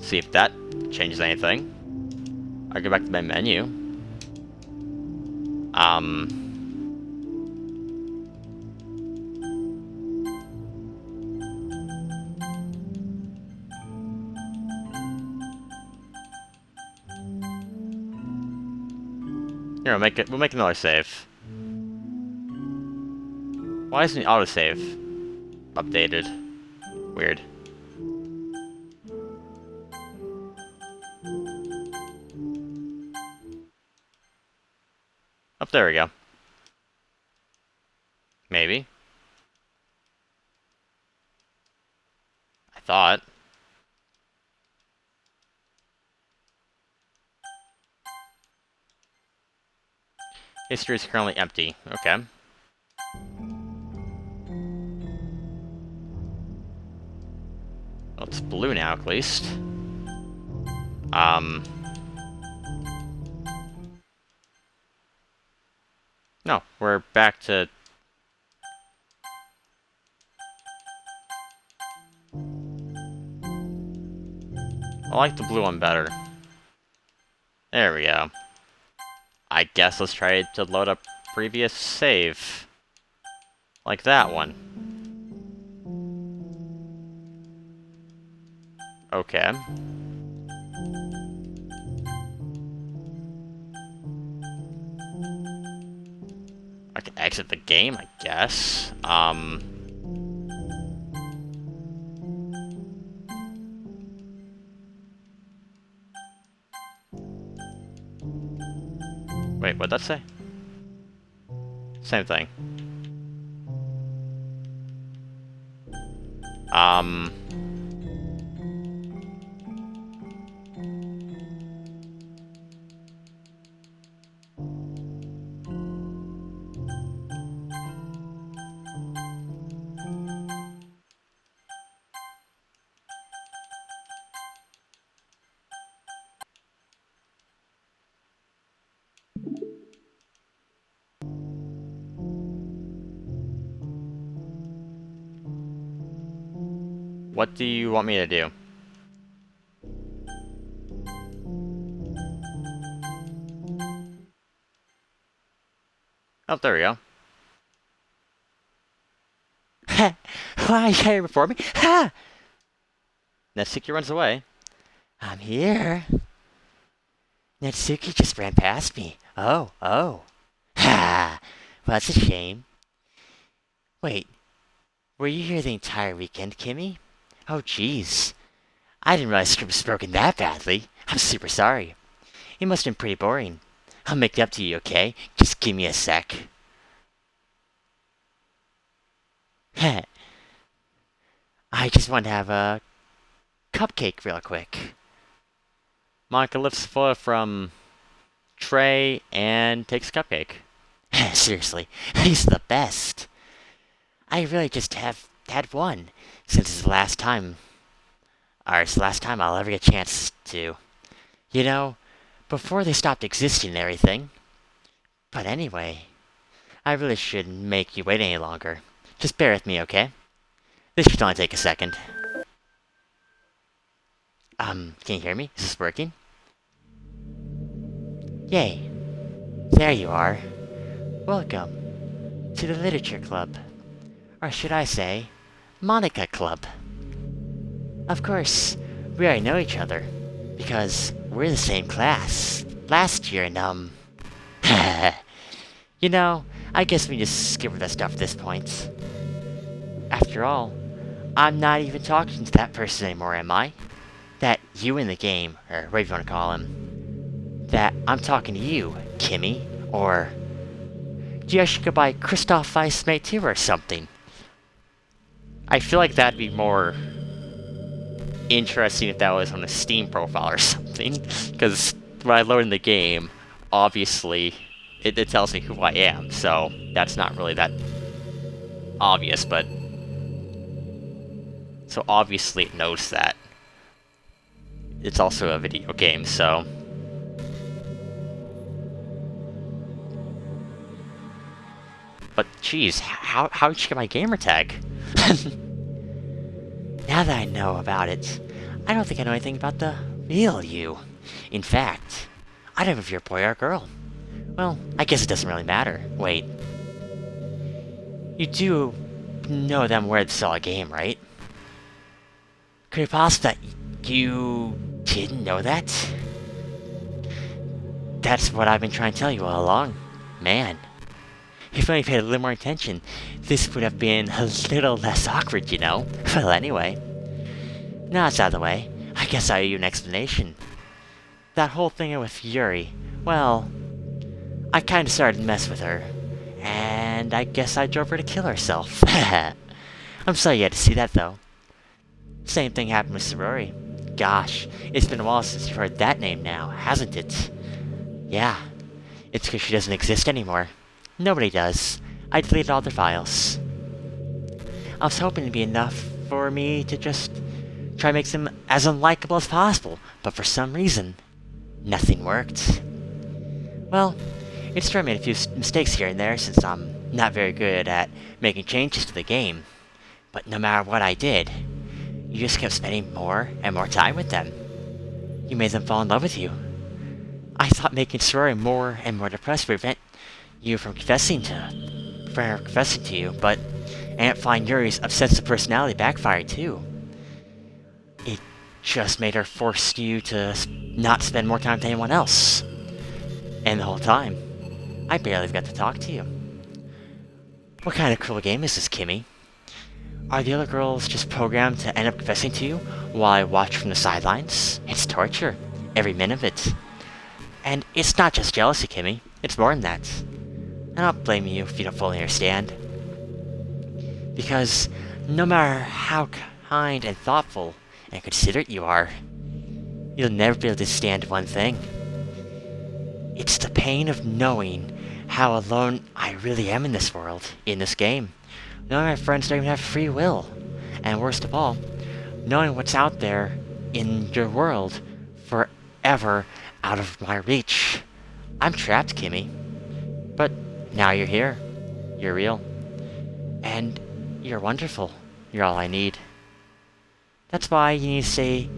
See if that changes anything. I'll go back to my menu. Here, we'll make another save. Why isn't the autosave updated? Weird. Up there we go. Maybe. I thought. History is currently empty. Okay. Well, it's blue now, at least. No, we're back to... I like the blue one better. There we go. I guess let's try to load up previous save. Like that one. Okay. I can exit the game, I guess. Wait, what'd that say? Same thing. What do you want me to do? Oh, there we go. Why, you're here before me? Ha! Natsuki runs away. I'm here. Natsuki just ran past me. Oh, oh. Ha! Well, that's a shame. Wait, were you here the entire weekend, Kimmy? Oh, jeez. I didn't realize script was broken that badly. I'm super sorry. It must have been pretty boring. I'll make it up to you, okay? Just give me a sec. Heh. I just want to have a cupcake real quick. Monika lifts a foot from tray and takes a cupcake. Seriously, he's the best. I really just have had one since it's the last time. Or it's the last time I'll ever get a chance to. You know, before they stopped existing and everything. But anyway, I really shouldn't make you wait any longer. Just bear with me, okay? This should only take a second. Can you hear me? Is this working? Yay. There you are. Welcome to the Literature Club. Or should I say, Monika Club. Of course, we already know each other, because we're the same class. Last year, and you know, I guess we just skip over that stuff at this point. After all, I'm not even talking to that person anymore, am I? That you in the game, or whatever you want to call him. That I'm talking to you, Kimmy, or... do you actually go by Christoph Weissmate too, or something? I feel like that'd be more interesting if that was on a Steam profile or something. Because when I load in the game, obviously, it tells me who I am. So that's not really that obvious, but... so obviously it knows that. It's also a video game, so... but geez, how'd you get my gamer tag? Now that I know about it, I don't think I know anything about the real you. In fact, I don't know if you're a boy or a girl. Well, I guess it doesn't really matter. Wait. You do know that I'm aware this is all a game, right? Could it possibly that you didn't know that? That's what I've been trying to tell you all along. Man. If I only paid a little more attention, this would have been a little less awkward, you know? Well, anyway. Now it's out of the way, I guess I owe you an explanation. That whole thing with Yuri, well... I kinda started to mess with her. And I guess I drove her to kill herself. I'm sorry you had to see that, though. Same thing happened with Sorori. Gosh, it's been a while since you've heard that name now, hasn't it? Yeah. It's because she doesn't exist anymore. Nobody does. I deleted all their files. I was hoping it'd be enough for me to just try to make them as unlikable as possible, but for some reason, nothing worked. Well, it's true I made a few mistakes here and there since I'm not very good at making changes to the game. But no matter what I did, you just kept spending more and more time with them. You made them fall in love with you. I thought making Sorori more and more depressed would prevent you from confessing to you, but Aunt Flying Yuri's obsessive personality backfired too. It just made her force you to not spend more time with anyone else. And the whole time, I barely got to talk to you. What kind of cruel game is this, Kimmy? Are the other girls just programmed to end up confessing to you while I watch from the sidelines? It's torture, every minute of it. And it's not just jealousy, Kimmy. It's more than that. I don't blame you if you don't fully understand. Because no matter how kind and thoughtful and considerate you are, you'll never be able to stand one thing. It's the pain of knowing how alone I really am in this world, in this game. Knowing my friends don't even have free will. And worst of all, knowing what's out there in your world forever out of my reach. I'm trapped, Kimmy. But now you're here. You're real. And you're wonderful. You're all I need. That's why you need to stay...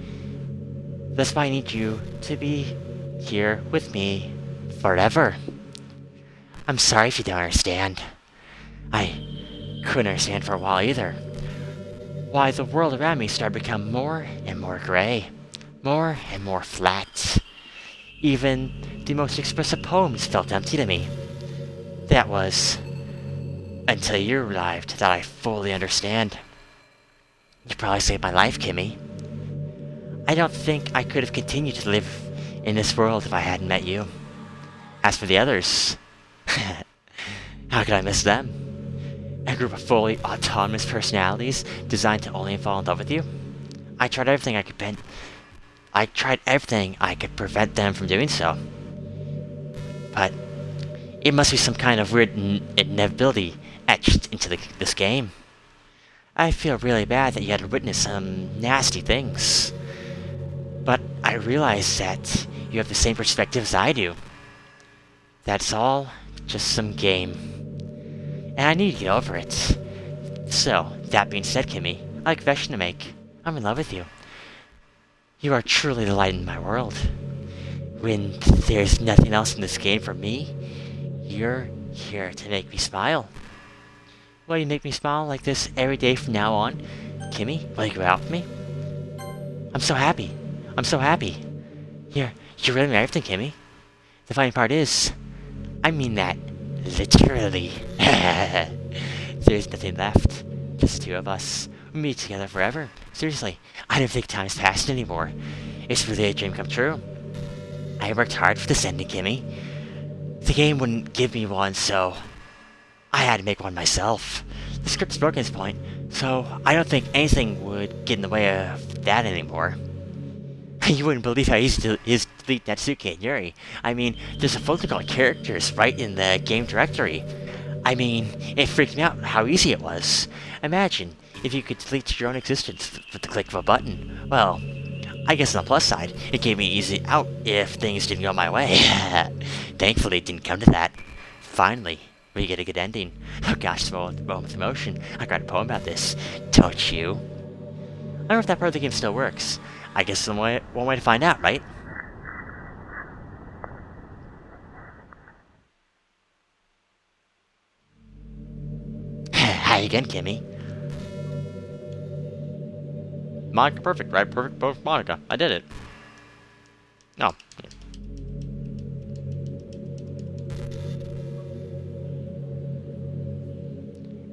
That's why I need you to be here with me forever. I'm sorry if you don't understand. I couldn't understand for a while either. Why the world around me started to become more and more gray, more and more flat. Even the most expressive poems felt empty to me. That was until you arrived that I fully understand. You probably saved my life, Kimmy. I don't think I could have continued to live in this world if I hadn't met you. As for the others, how could I miss them? A group of fully autonomous personalities designed to only fall in love with you? I tried everything I could prevent them from doing so. But it must be some kind of weird inevitability etched into this game. I feel really bad that you had to witness some nasty things. But I realize that you have the same perspective as I do. That's all just some game. And I need to get over it. So, that being said, Kimmy, I like confession to make. I'm in love with you. You are truly the light in my world. When there's nothing else in this game for me, you're here to make me smile. Will you make me smile like this every day from now on? Kimmy, will you go out with me? I'm so happy. I'm so happy. You're really my everything, Kimmy. The funny part is, I mean that literally. There's nothing left. Just the two of us. We'll be together forever. Seriously, I don't think time's passed anymore. It's really a dream come true. I worked hard for this ending, Kimmy. The game wouldn't give me one, so I had to make one myself. The script's broken at this point, so I don't think anything would get in the way of that anymore. You wouldn't believe how easy it is to delete Natsuki and Yuri. I mean, there's a folder called characters right in the game directory. I mean, it freaked me out how easy it was. Imagine if you could delete your own existence with the click of a button. Well, I guess on the plus side, it gave me easy out if things didn't go my way. Thankfully, it didn't come to that. Finally, we get a good ending. Oh gosh, the moment with emotion. I got a poem about this. Don't you? I wonder if that part of the game still works. I guess one way to find out, right? Hi again, Kimmy. Monica, perfect, right? Perfect both Monica. I did it. No.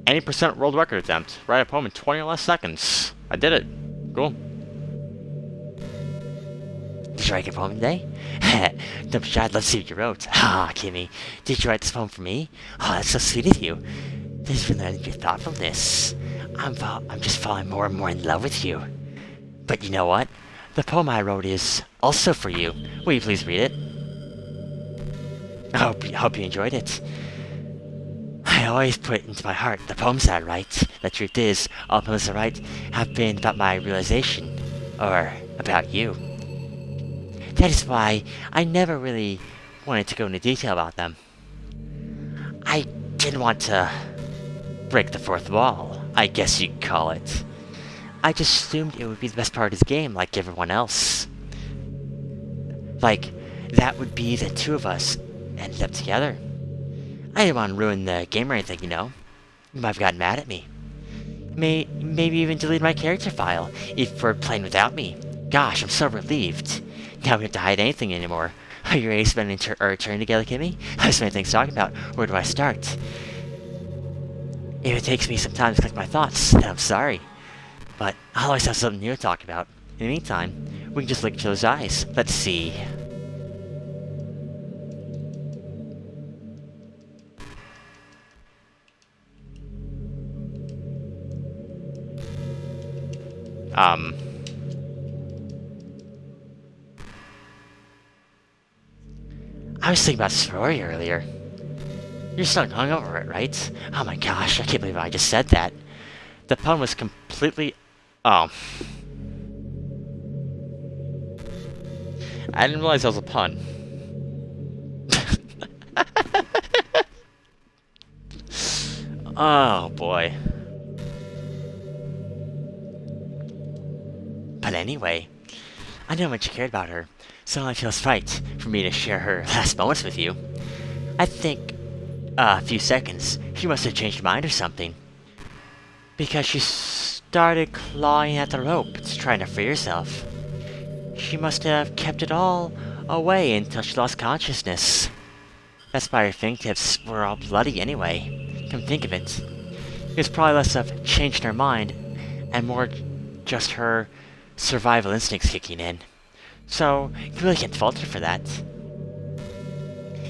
Any percent world record attempt. Write a poem in 20 or less seconds. I did it. Cool. Did you write your poem today? Don't be shy, I'd love to see what you wrote. Ah, Kimmy, did you write this poem for me? Oh, that's so sweet of you. This is really your thoughtfulness. I'm just falling more and more in love with you. But you know what? The poem I wrote is also for you. Will you please read it? I hope you enjoyed it. I always put into my heart the poems I write. The truth is, all poems I write have been about my realization, or about you. That is why I never really wanted to go into detail about them. I didn't want to break the fourth wall, I guess you'd call it. I just assumed it would be the best part of the game, like everyone else. Like, that would be the two of us ended up together. I didn't want to ruin the game or anything, you know. You might have gotten mad at me. Maybe even delete my character file, if for playing without me. Gosh, I'm so relieved. Now we don't have to hide anything anymore. Are you ready to spend our turn together, Kimmy? I have so many things to talk about. Where do I start? If it takes me some time to collect my thoughts, then I'm sorry. But I'll always have something new to talk about. In the meantime, we can just look at each other's eyes. Let's see. I was thinking about sorority earlier. You're still hung over it, right? Oh my gosh, I can't believe I just said that. The pun was completely... Oh. I didn't realize that was a pun. Oh boy. But anyway, I know how much you cared about her, so it feels right for me to share her last moments with you. I think a few seconds, she must have changed her mind or something. Because she started clawing at the rope, trying to free herself. She must have kept it all away until she lost consciousness. That's why her fingertips were all bloody anyway. Come think of it. It was probably less of changing her mind, and more just her survival instincts kicking in. So, you really can't fault her for that.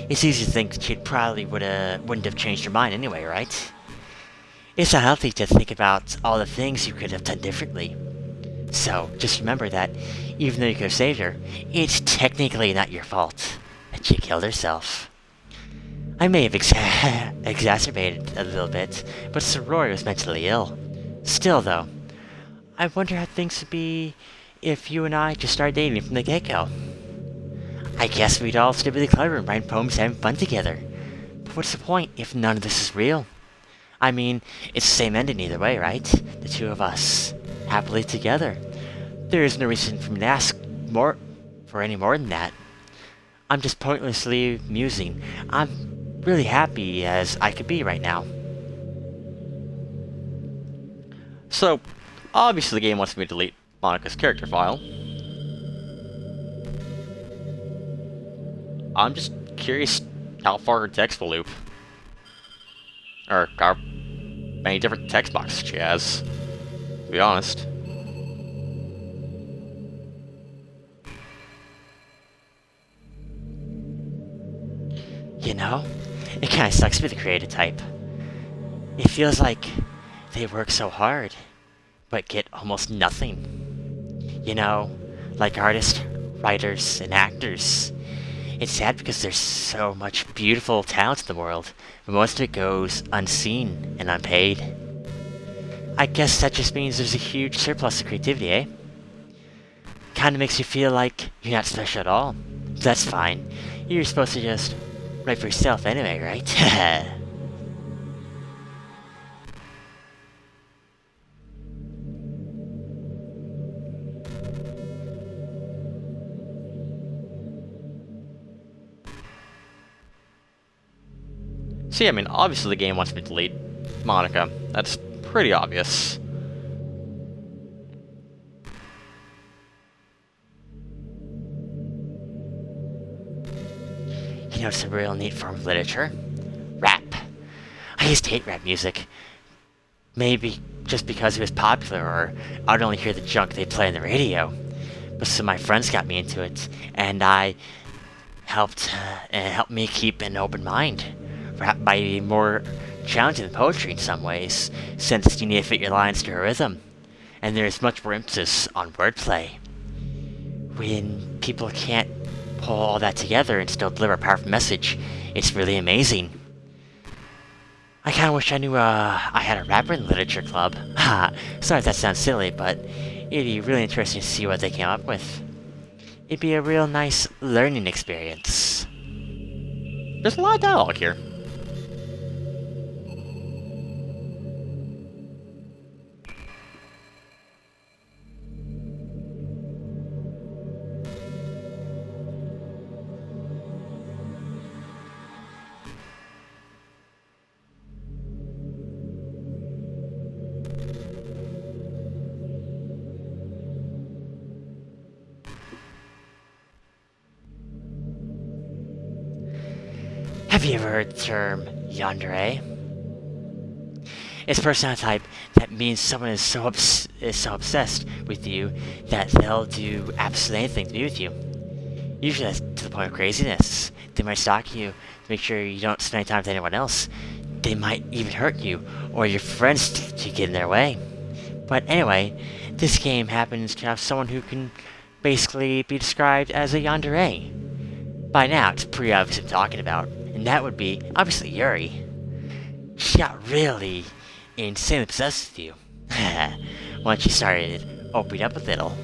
It's easy to think she probably wouldn't have changed her mind anyway, right? It's not healthy to think about all the things you could have done differently. So, just remember that, even though you could have saved her, it's technically not your fault that she killed herself. I may have exacerbated a little bit, but Sorori was mentally ill. Still, though, I wonder how things would be if you and I just started dating from the get-go. I guess we'd all still be really clever and write poems and having fun together. But what's the point if none of this is real? I mean, it's the same ending either way, right? The two of us, happily together. There is no reason for me to ask for any more than that. I'm just pointlessly musing. I'm really happy as I could be right now. So, obviously the game wants me to delete Monika's character file. I'm just curious how far her text will loop. Or how many different text boxes she has, to be honest. You know, it kinda sucks to be the creative type. It feels like they work so hard, but get almost nothing. You know, like artists, writers, and actors. It's sad because there's so much beautiful talent in the world, but most of it goes unseen and unpaid. I guess that just means there's a huge surplus of creativity, eh? Kinda makes you feel like you're not special at all. That's fine. You're supposed to just write for yourself anyway, right? See, I mean, obviously the game wants me to delete Monika. That's pretty obvious. You know, it's a real neat form of literature. Rap. I used to hate rap music. Maybe just because it was popular, or I'd only hear the junk they'd play on the radio. But some of my friends got me into it, and it helped me keep an open mind. Rap might be more challenging than poetry in some ways, since you need to fit your lines to a rhythm, and there's much more emphasis on wordplay. When people can't pull all that together and still deliver a powerful message, it's really amazing. I kinda wish I knew I had a rapper in the literature club. Sorry if that sounds silly, but it'd be really interesting to see what they came up with. It'd be a real nice learning experience. There's a lot of dialogue here. Have you ever heard the term yandere? It's a personality type that means someone is so obsessed with you that they'll do absolutely anything to be with you. Usually that's to the point of craziness. They might stalk you to make sure you don't spend any time with anyone else. They might even hurt you or your friends to get in their way. But anyway, this game happens to have someone who can basically be described as a yandere. By now, it's pretty obvious what I'm talking about, and that would be, obviously, Yuri. She got really insanely obsessed with you. Once she started opening up a little.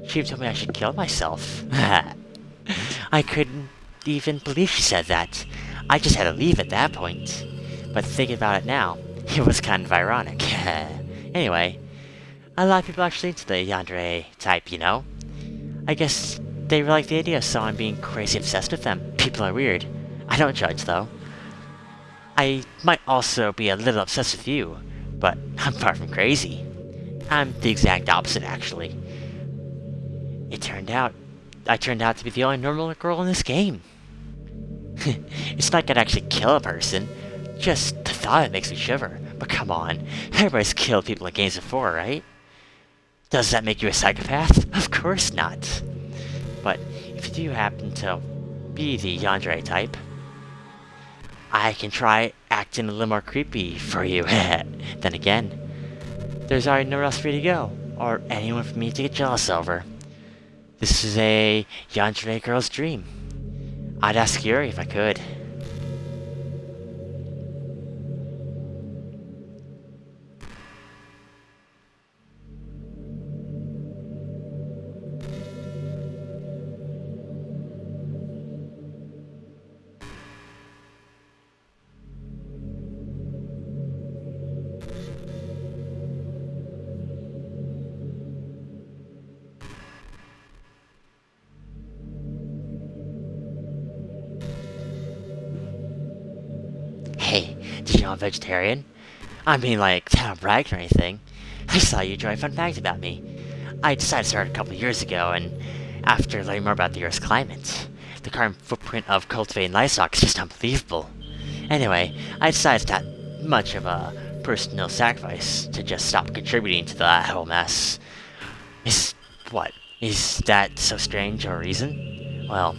She even told me I should kill myself. I couldn't even believe she said that. I just had to leave at that point. But thinking about it now, it was kind of ironic. Anyway, a lot of people actually into the yandere type, you know? I guess they like the idea of someone being crazy obsessed with them. People are weird. I don't judge, though. I might also be a little obsessed with you, but I'm far from crazy. I'm the exact opposite, actually. It turned out I turned out to be the only normal girl in this game. It's not gonna actually kill a person. Just the thought of it makes me shiver. But come on, everybody's killed people in games before, right? Does that make you a psychopath? Of course not. But if you do happen to be the yandere type, I can try acting a little more creepy for you. Then again, there's already nowhere else for you to go, or anyone for me to get jealous over. This is a yandere girl's dream. I'd ask Yuri if I could. Hey, did you know I'm vegetarian? I mean, like, town brag or anything. I saw you enjoy a fun fact about me. I decided to start a couple years ago, and after learning more about the Earth's climate, the carbon footprint of cultivating livestock is just unbelievable. Anyway, I decided it's not much of a personal sacrifice to just stop contributing to that whole mess. Is what? Is that so strange or a reason? Well,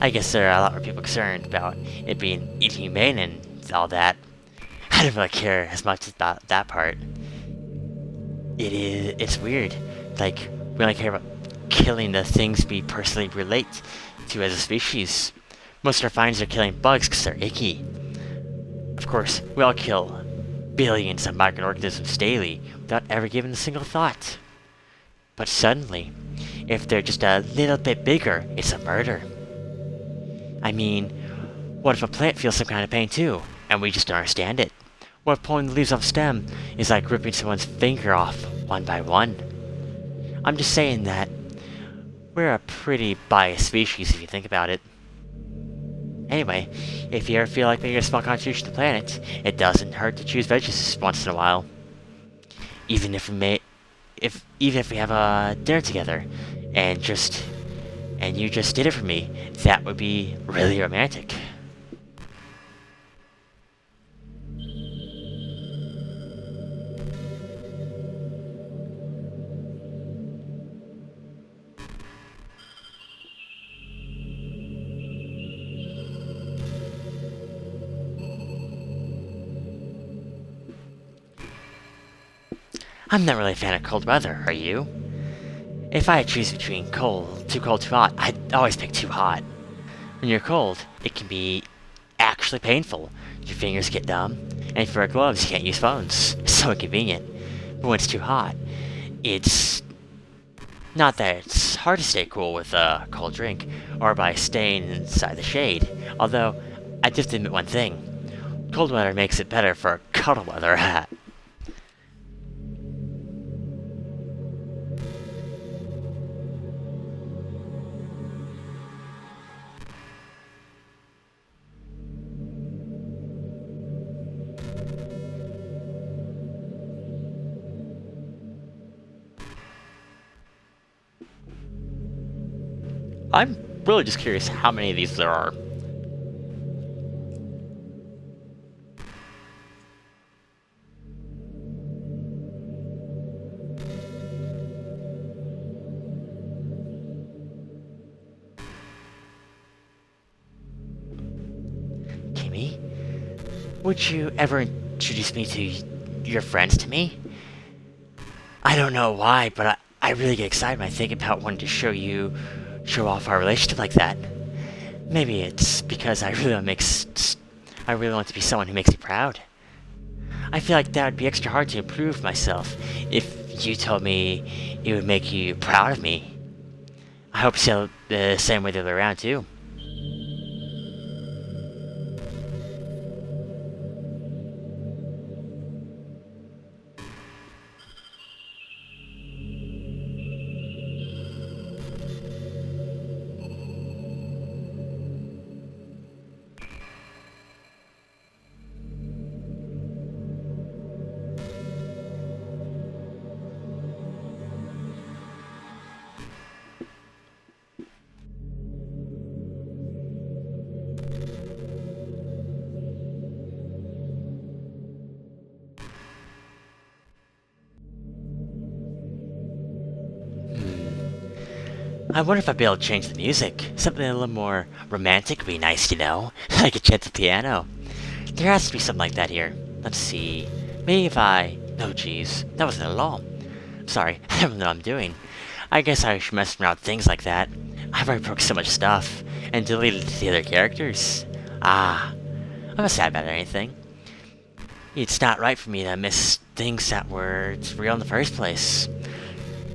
I guess there are a lot more people concerned about it being inhumane and all that. I don't really care as much about that part. It's weird. Like, we only care about killing the things we personally relate to as a species. Most of our finds are killing bugs because they're icky. Of course, we all kill billions of microorganisms daily without ever giving a single thought. But suddenly, if they're just a little bit bigger, it's a murder. I mean, what if a plant feels some kind of pain too, and we just don't understand it? What if pulling the leaves off a stem is like ripping someone's finger off one by one? I'm just saying that we're a pretty biased species if you think about it. Anyway, if you ever feel like making a small contribution to the planet, it doesn't hurt to choose veggies once in a while. Even if we have a dinner together, and you just did it for me, that would be really romantic. I'm not really a fan of cold weather, are you? If I had to choose between too cold, too hot, I'd always pick too hot. When you're cold, it can be actually painful. Your fingers get numb, and if you wear gloves, you can't use phones. It's so inconvenient. But when it's too hot, it's not that it's hard to stay cool with a cold drink, or by staying inside the shade. Although, I just admit one thing. Cold weather makes it better for cuddle weather. I'm really just curious how many of these there are. Kimmy, would you ever introduce me to your friends to me? I don't know why, but I really get excited when I think about wanting to show off our relationship like that. Maybe it's because I really want to be someone who makes you proud. I feel like that would be extra hard to improve myself if you told me it would make you proud of me. I hope you feel the same way the other way around too. I wonder if I'd be able to change the music. Something a little more romantic would be nice, you know? Like a gentle piano. There has to be something like that here. Let's see. Maybe if I... Oh, jeez. That wasn't at all. Sorry, I don't know what I'm doing. I guess I should mess around with things like that. I've already broke so much stuff. And deleted the other characters. Ah. I'm not sad about it or anything. It's not right for me to miss things that were real in the first place.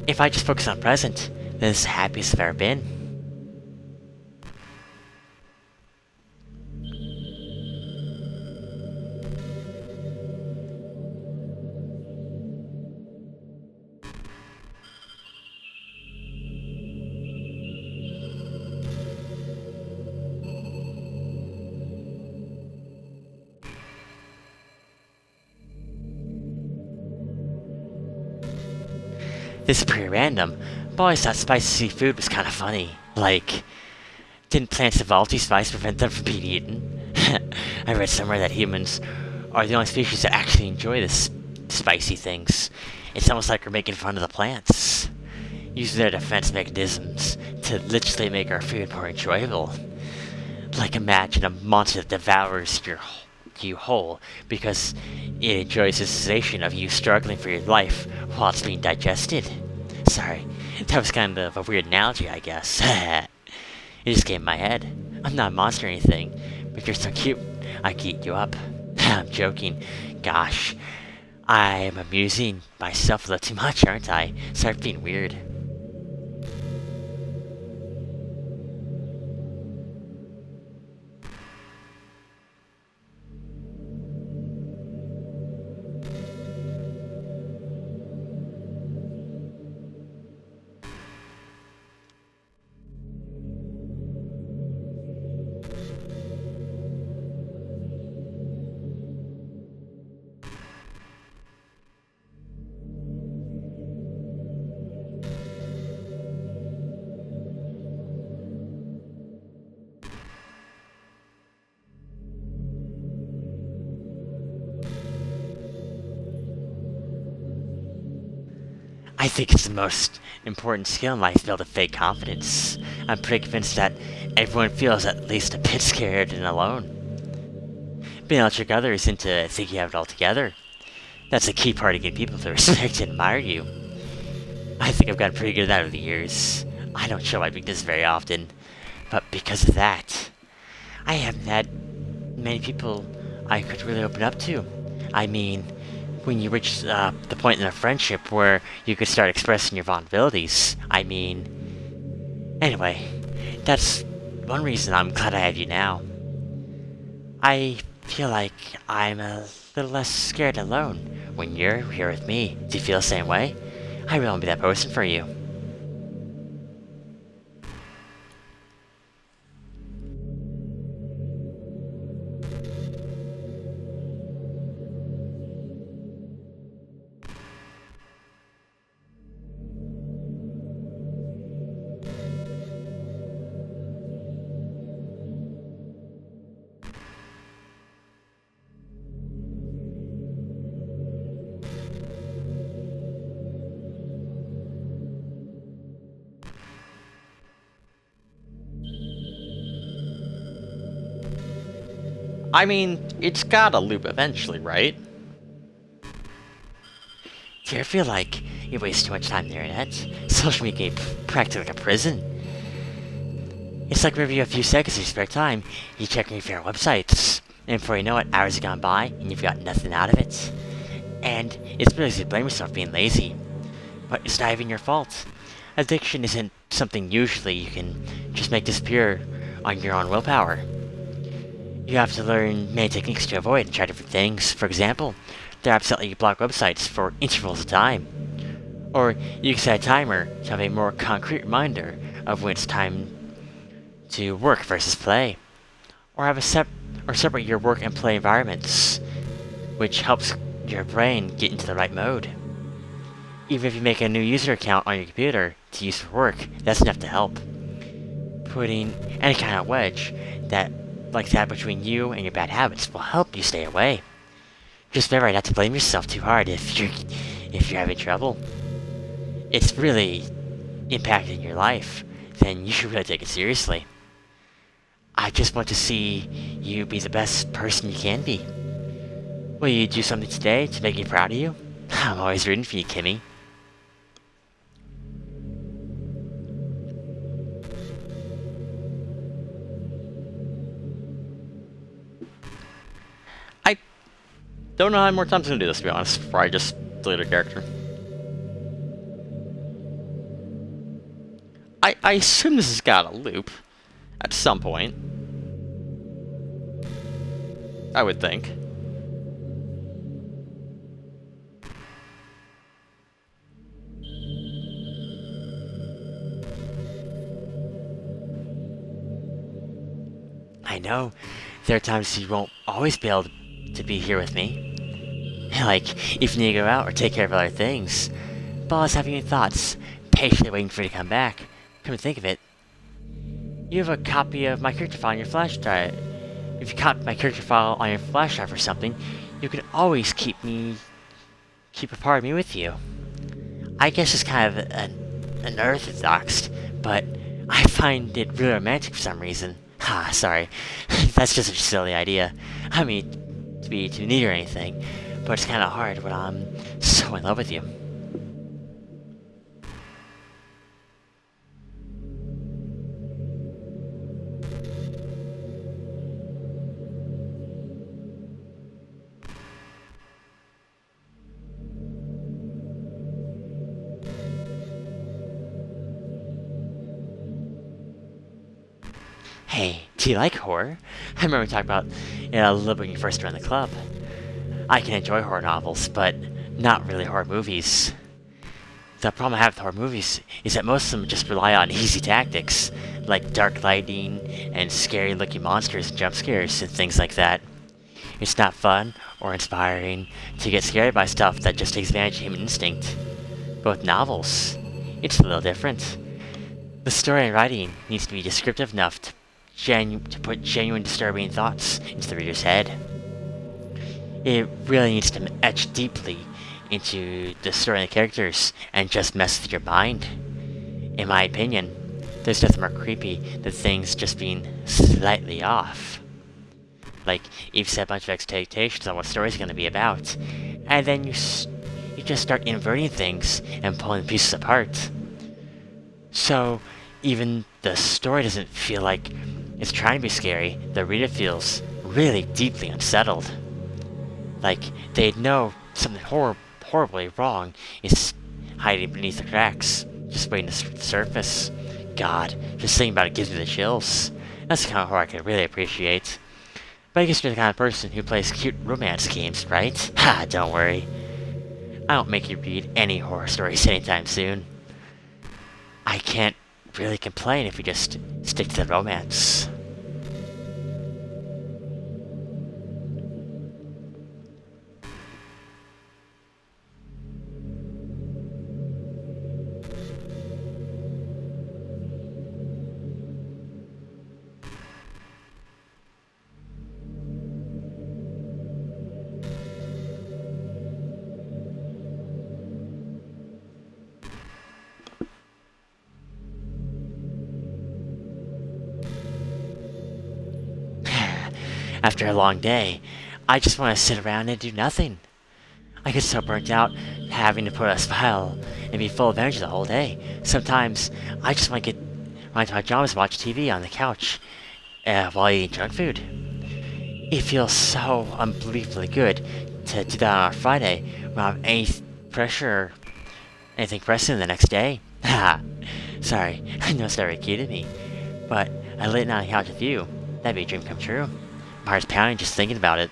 If I just focus on present, then it's the happiest I've ever been. This is pretty random, but I always thought spicy food was kind of funny. Like, didn't plants evolve to spice prevent them from being eaten? I read somewhere that humans are the only species that actually enjoy this spicy things. It's almost like we're making fun of the plants, using their defense mechanisms to literally make our food more enjoyable. Like imagine a monster that devours you whole because it enjoys the sensation of you struggling for your life while it's being digested. Sorry, that was kind of a weird analogy, I guess. It just came in my head. I'm not a monster or anything, but you're so cute, I can eat you up. I'm joking. Gosh, I'm amusing myself a little too much, aren't I? Sorry for being weird. I think it's the most important skill in life to build a fake confidence. I'm pretty convinced that everyone feels at least a bit scared and alone. Being able to trick others into thinking you have it all together. That's a key part of getting people to respect and admire you. I think I've gotten pretty good at that over the years. I don't show my weakness very often, but because of that, I haven't had many people I could really open up to. I mean, when you reach the point in a friendship where you could start expressing your vulnerabilities. I mean... Anyway, that's one reason I'm glad I have you now. I feel like I'm a little less scared and alone when you're here with me. Do you feel the same way? I really want to be that person for you. I mean, it's gotta loop eventually, right? Do you ever feel like you waste too much time on the internet? Social media can be practically like a prison. It's like whenever you have a few seconds of your spare time, you check your favorite websites. And before you know it, hours have gone by, and you've got nothing out of it. And it's really easy to blame yourself for being lazy. But it's not even your fault. Addiction isn't something usually you can just make disappear on your own willpower. You have to learn many techniques to avoid and try different things. For example, there are apps that let you block websites for intervals of time. Or you can set a timer to have a more concrete reminder of when it's time to work versus play. Or have separate your work and play environments, which helps your brain get into the right mode. Even if you make a new user account on your computer to use for work, that's enough to help. Putting any kind of wedge like that between you and your bad habits will help you stay away. Just remember not to blame yourself too hard if you're having trouble. It's really impacting your life. then you should really take it seriously. I just want to see you be the best person you can be. Will you do something today to make me proud of you? I'm always rooting for you, Kimmy. I don't know how many more times I'm gonna do this, to be honest, before I just delete a character. I assume this has got a loop at some point. I would think. I know there are times you won't always be able to be here with me. Like, if you need to go out or take care of other things. But I was having your thoughts, patiently waiting for you to come back. Come to think of it, you have a copy of my character file on your flash drive. If you copy my character file on your flash drive or something, you can always keep a part of me with you. I guess it's kind of an unorthodox, but I find it really romantic for some reason. Ha, sorry. That's just a silly idea. I mean, to be too neat or anything, but it's kind of hard when I'm so in love with you. Hey, do you like horror? I remember we talked about it a little bit when you first joined the club. I can enjoy horror novels, but not really horror movies. The problem I have with horror movies is that most of them just rely on easy tactics, like dark lighting and scary-looking monsters and jump scares and things like that. It's not fun or inspiring to get scared by stuff that just takes advantage of human instinct. But with novels, it's a little different. The story and writing needs to be descriptive enough to put genuine disturbing thoughts into the reader's head. It really needs to etch deeply into the story and the characters and just mess with your mind. In my opinion, there's nothing more creepy than things just being slightly off. Like, you've set a bunch of expectations on what the story's going to be about, and then you just start inverting things and pulling pieces apart. So, even the story doesn't feel like it's trying to be scary, the reader feels really deeply unsettled. Like, they know something horribly wrong is hiding beneath the cracks, just waiting to surface. God, just thinking about it gives me the chills. That's the kind of horror I could really appreciate. But I guess you're the kind of person who plays cute romance games, right? Ha, don't worry. I won't make you read any horror stories anytime soon. I can't really complain if we just stick to the romance. After a long day, I just want to sit around and do nothing. I get so burnt out having to put a smile and be full of energy the whole day. Sometimes I just want to get right into my pajamas and watch TV on the couch while eating junk food. It feels so unbelievably good to do that on a Friday when I don't have any pressure or anything pressing the next day. Haha. Sorry, I know it's not very cute of me, but I lay down on the couch with you. That'd be a dream come true. My heart's pounding just thinking about it.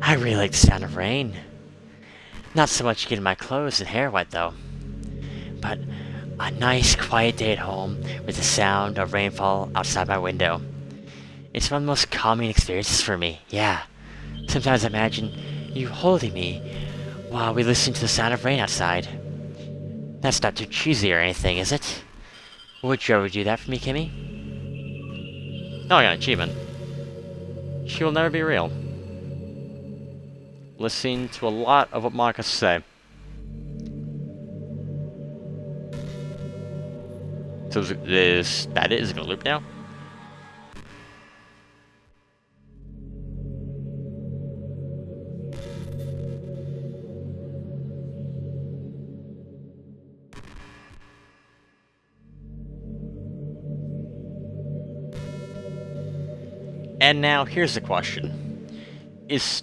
I really like the sound of rain. Not so much getting my clothes and hair wet, though. But a nice, quiet day at home with the sound of rainfall outside my window. It's one of the most calming experiences for me, yeah. Sometimes I imagine you holding me while we listen to the sound of rain outside. That's not too cheesy or anything, is it? Would you ever do that for me, Kimmy? Oh, I got an achievement. She will never be real. Listening to a lot of what Monika say. So is that it? Is it gonna loop now? And now here's the question. Is...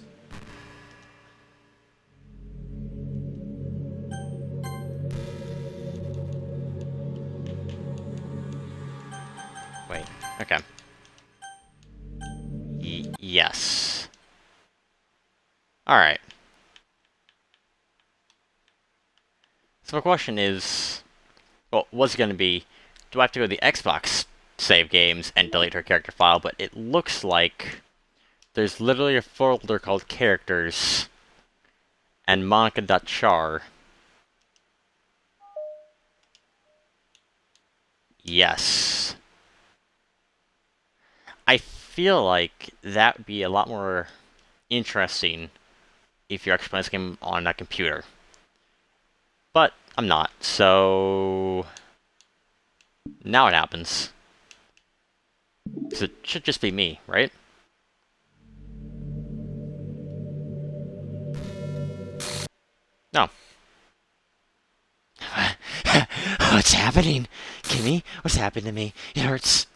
Wait, okay. Yes. Alright. So the question is... Well, what's it gonna be? Do I have to go to the Xbox save games and delete her character file? But it looks like there's literally a folder called characters and Monica.char. Yes. I feel like that would be a lot more interesting if you're actually playing this game on a computer. But I'm not, so now it happens. Because it should just be me, right? No. What's happening? Kimmy, what's happened to me? It hurts.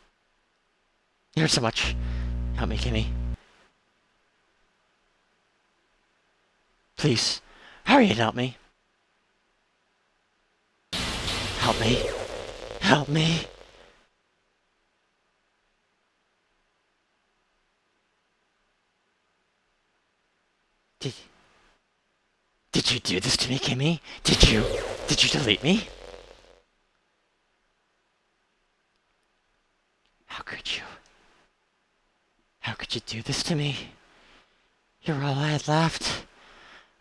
It hurts so much. Help me, Kimmy. Please, hurry and help me. Help me. Help me. Did you do this to me, Kimmy? Did you delete me? How could you? How could you do this to me? You're all I had left.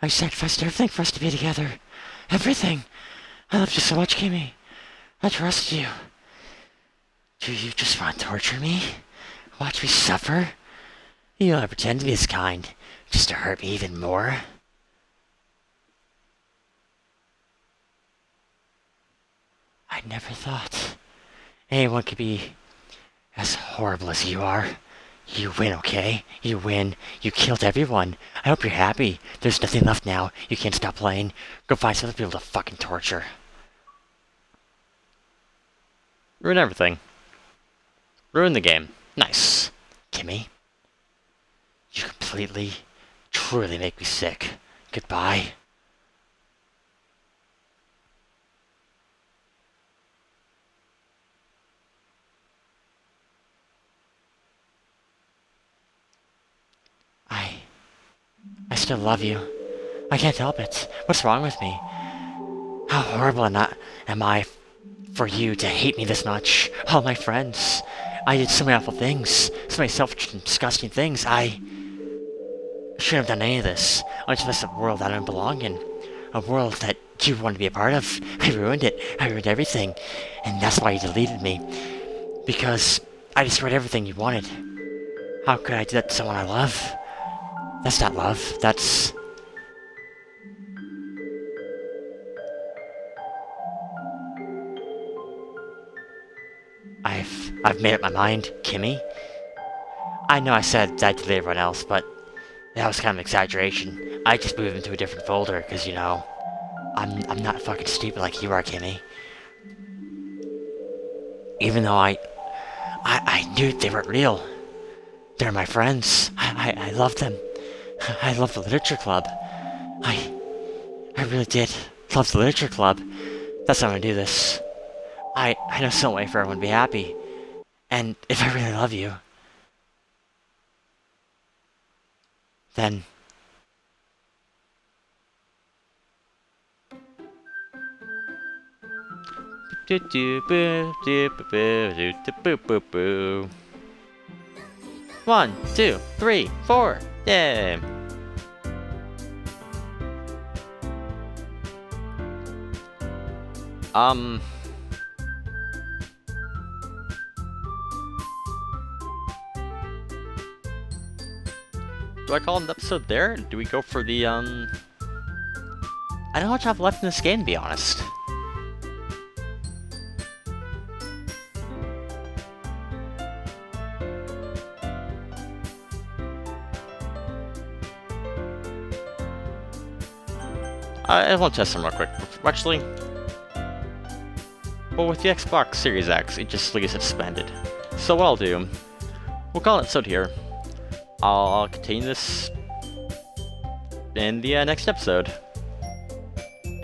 I sacrificed everything for us to be together. Everything. I loved you so much, Kimmy. I trusted you. Do you just want to torture me? Watch me suffer? You don't pretend to be this kind, just to hurt me even more. I never thought anyone could be as horrible as you are. You win, okay? You win. You killed everyone. I hope you're happy. There's nothing left now. You can't stop playing. Go find some other people to fucking torture. Ruin everything. Ruin the game. Nice. Kimmy, you completely, truly make me sick. Goodbye. I still love you. I can't help it. What's wrong with me? How horrible am I for you to hate me this much? All my friends. I did so many awful things. So many selfish and disgusting things. I shouldn't have done any of this. I just messed up a world that I don't belong in. A world that you wanted to be a part of. I ruined it. I ruined everything. And that's why you deleted me. Because I destroyed everything you wanted. How could I do that to someone I love? That's not love. That's... I've made up my mind, Kimmy. I know I said I'd delete everyone else, but that was kind of an exaggeration. I just moved into a different folder, because, you know, I'm not fucking stupid like you are, Kimmy. Even though I knew they weren't real. They're my friends. I love them. I love the literature club. I really did love the literature club. That's how I'm gonna do this. I know some way for everyone to be happy. And if I really love you, then Do do boo do boo boo do do boo boo boo. 1, 2, 3, 4. Yay! Do I call it an episode there? Do we go for the, I don't know how much I have left in this game, to be honest. I want to test them real quick. Actually, well, with the Xbox Series X, it just leaves it suspended. So what I'll do, we'll call it an episode here. I'll continue this in the next episode,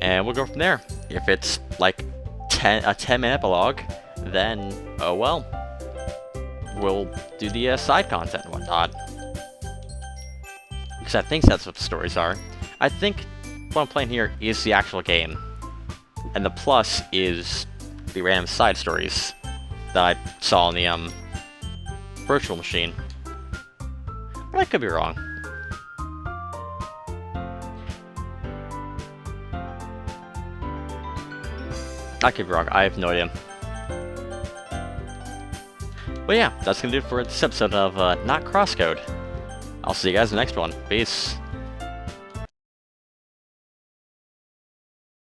and we'll go from there. If it's like a 10-minute epilogue, then oh well, we'll do the side content and whatnot. Because I think that's what the stories are. I think what I'm playing here is the actual game, and the plus is the random side stories that I saw on the virtual machine. But I could be wrong. I could be wrong. I have no idea. But yeah, that's gonna do it for this episode of Not Crosscode. I'll see you guys in the next one. Peace.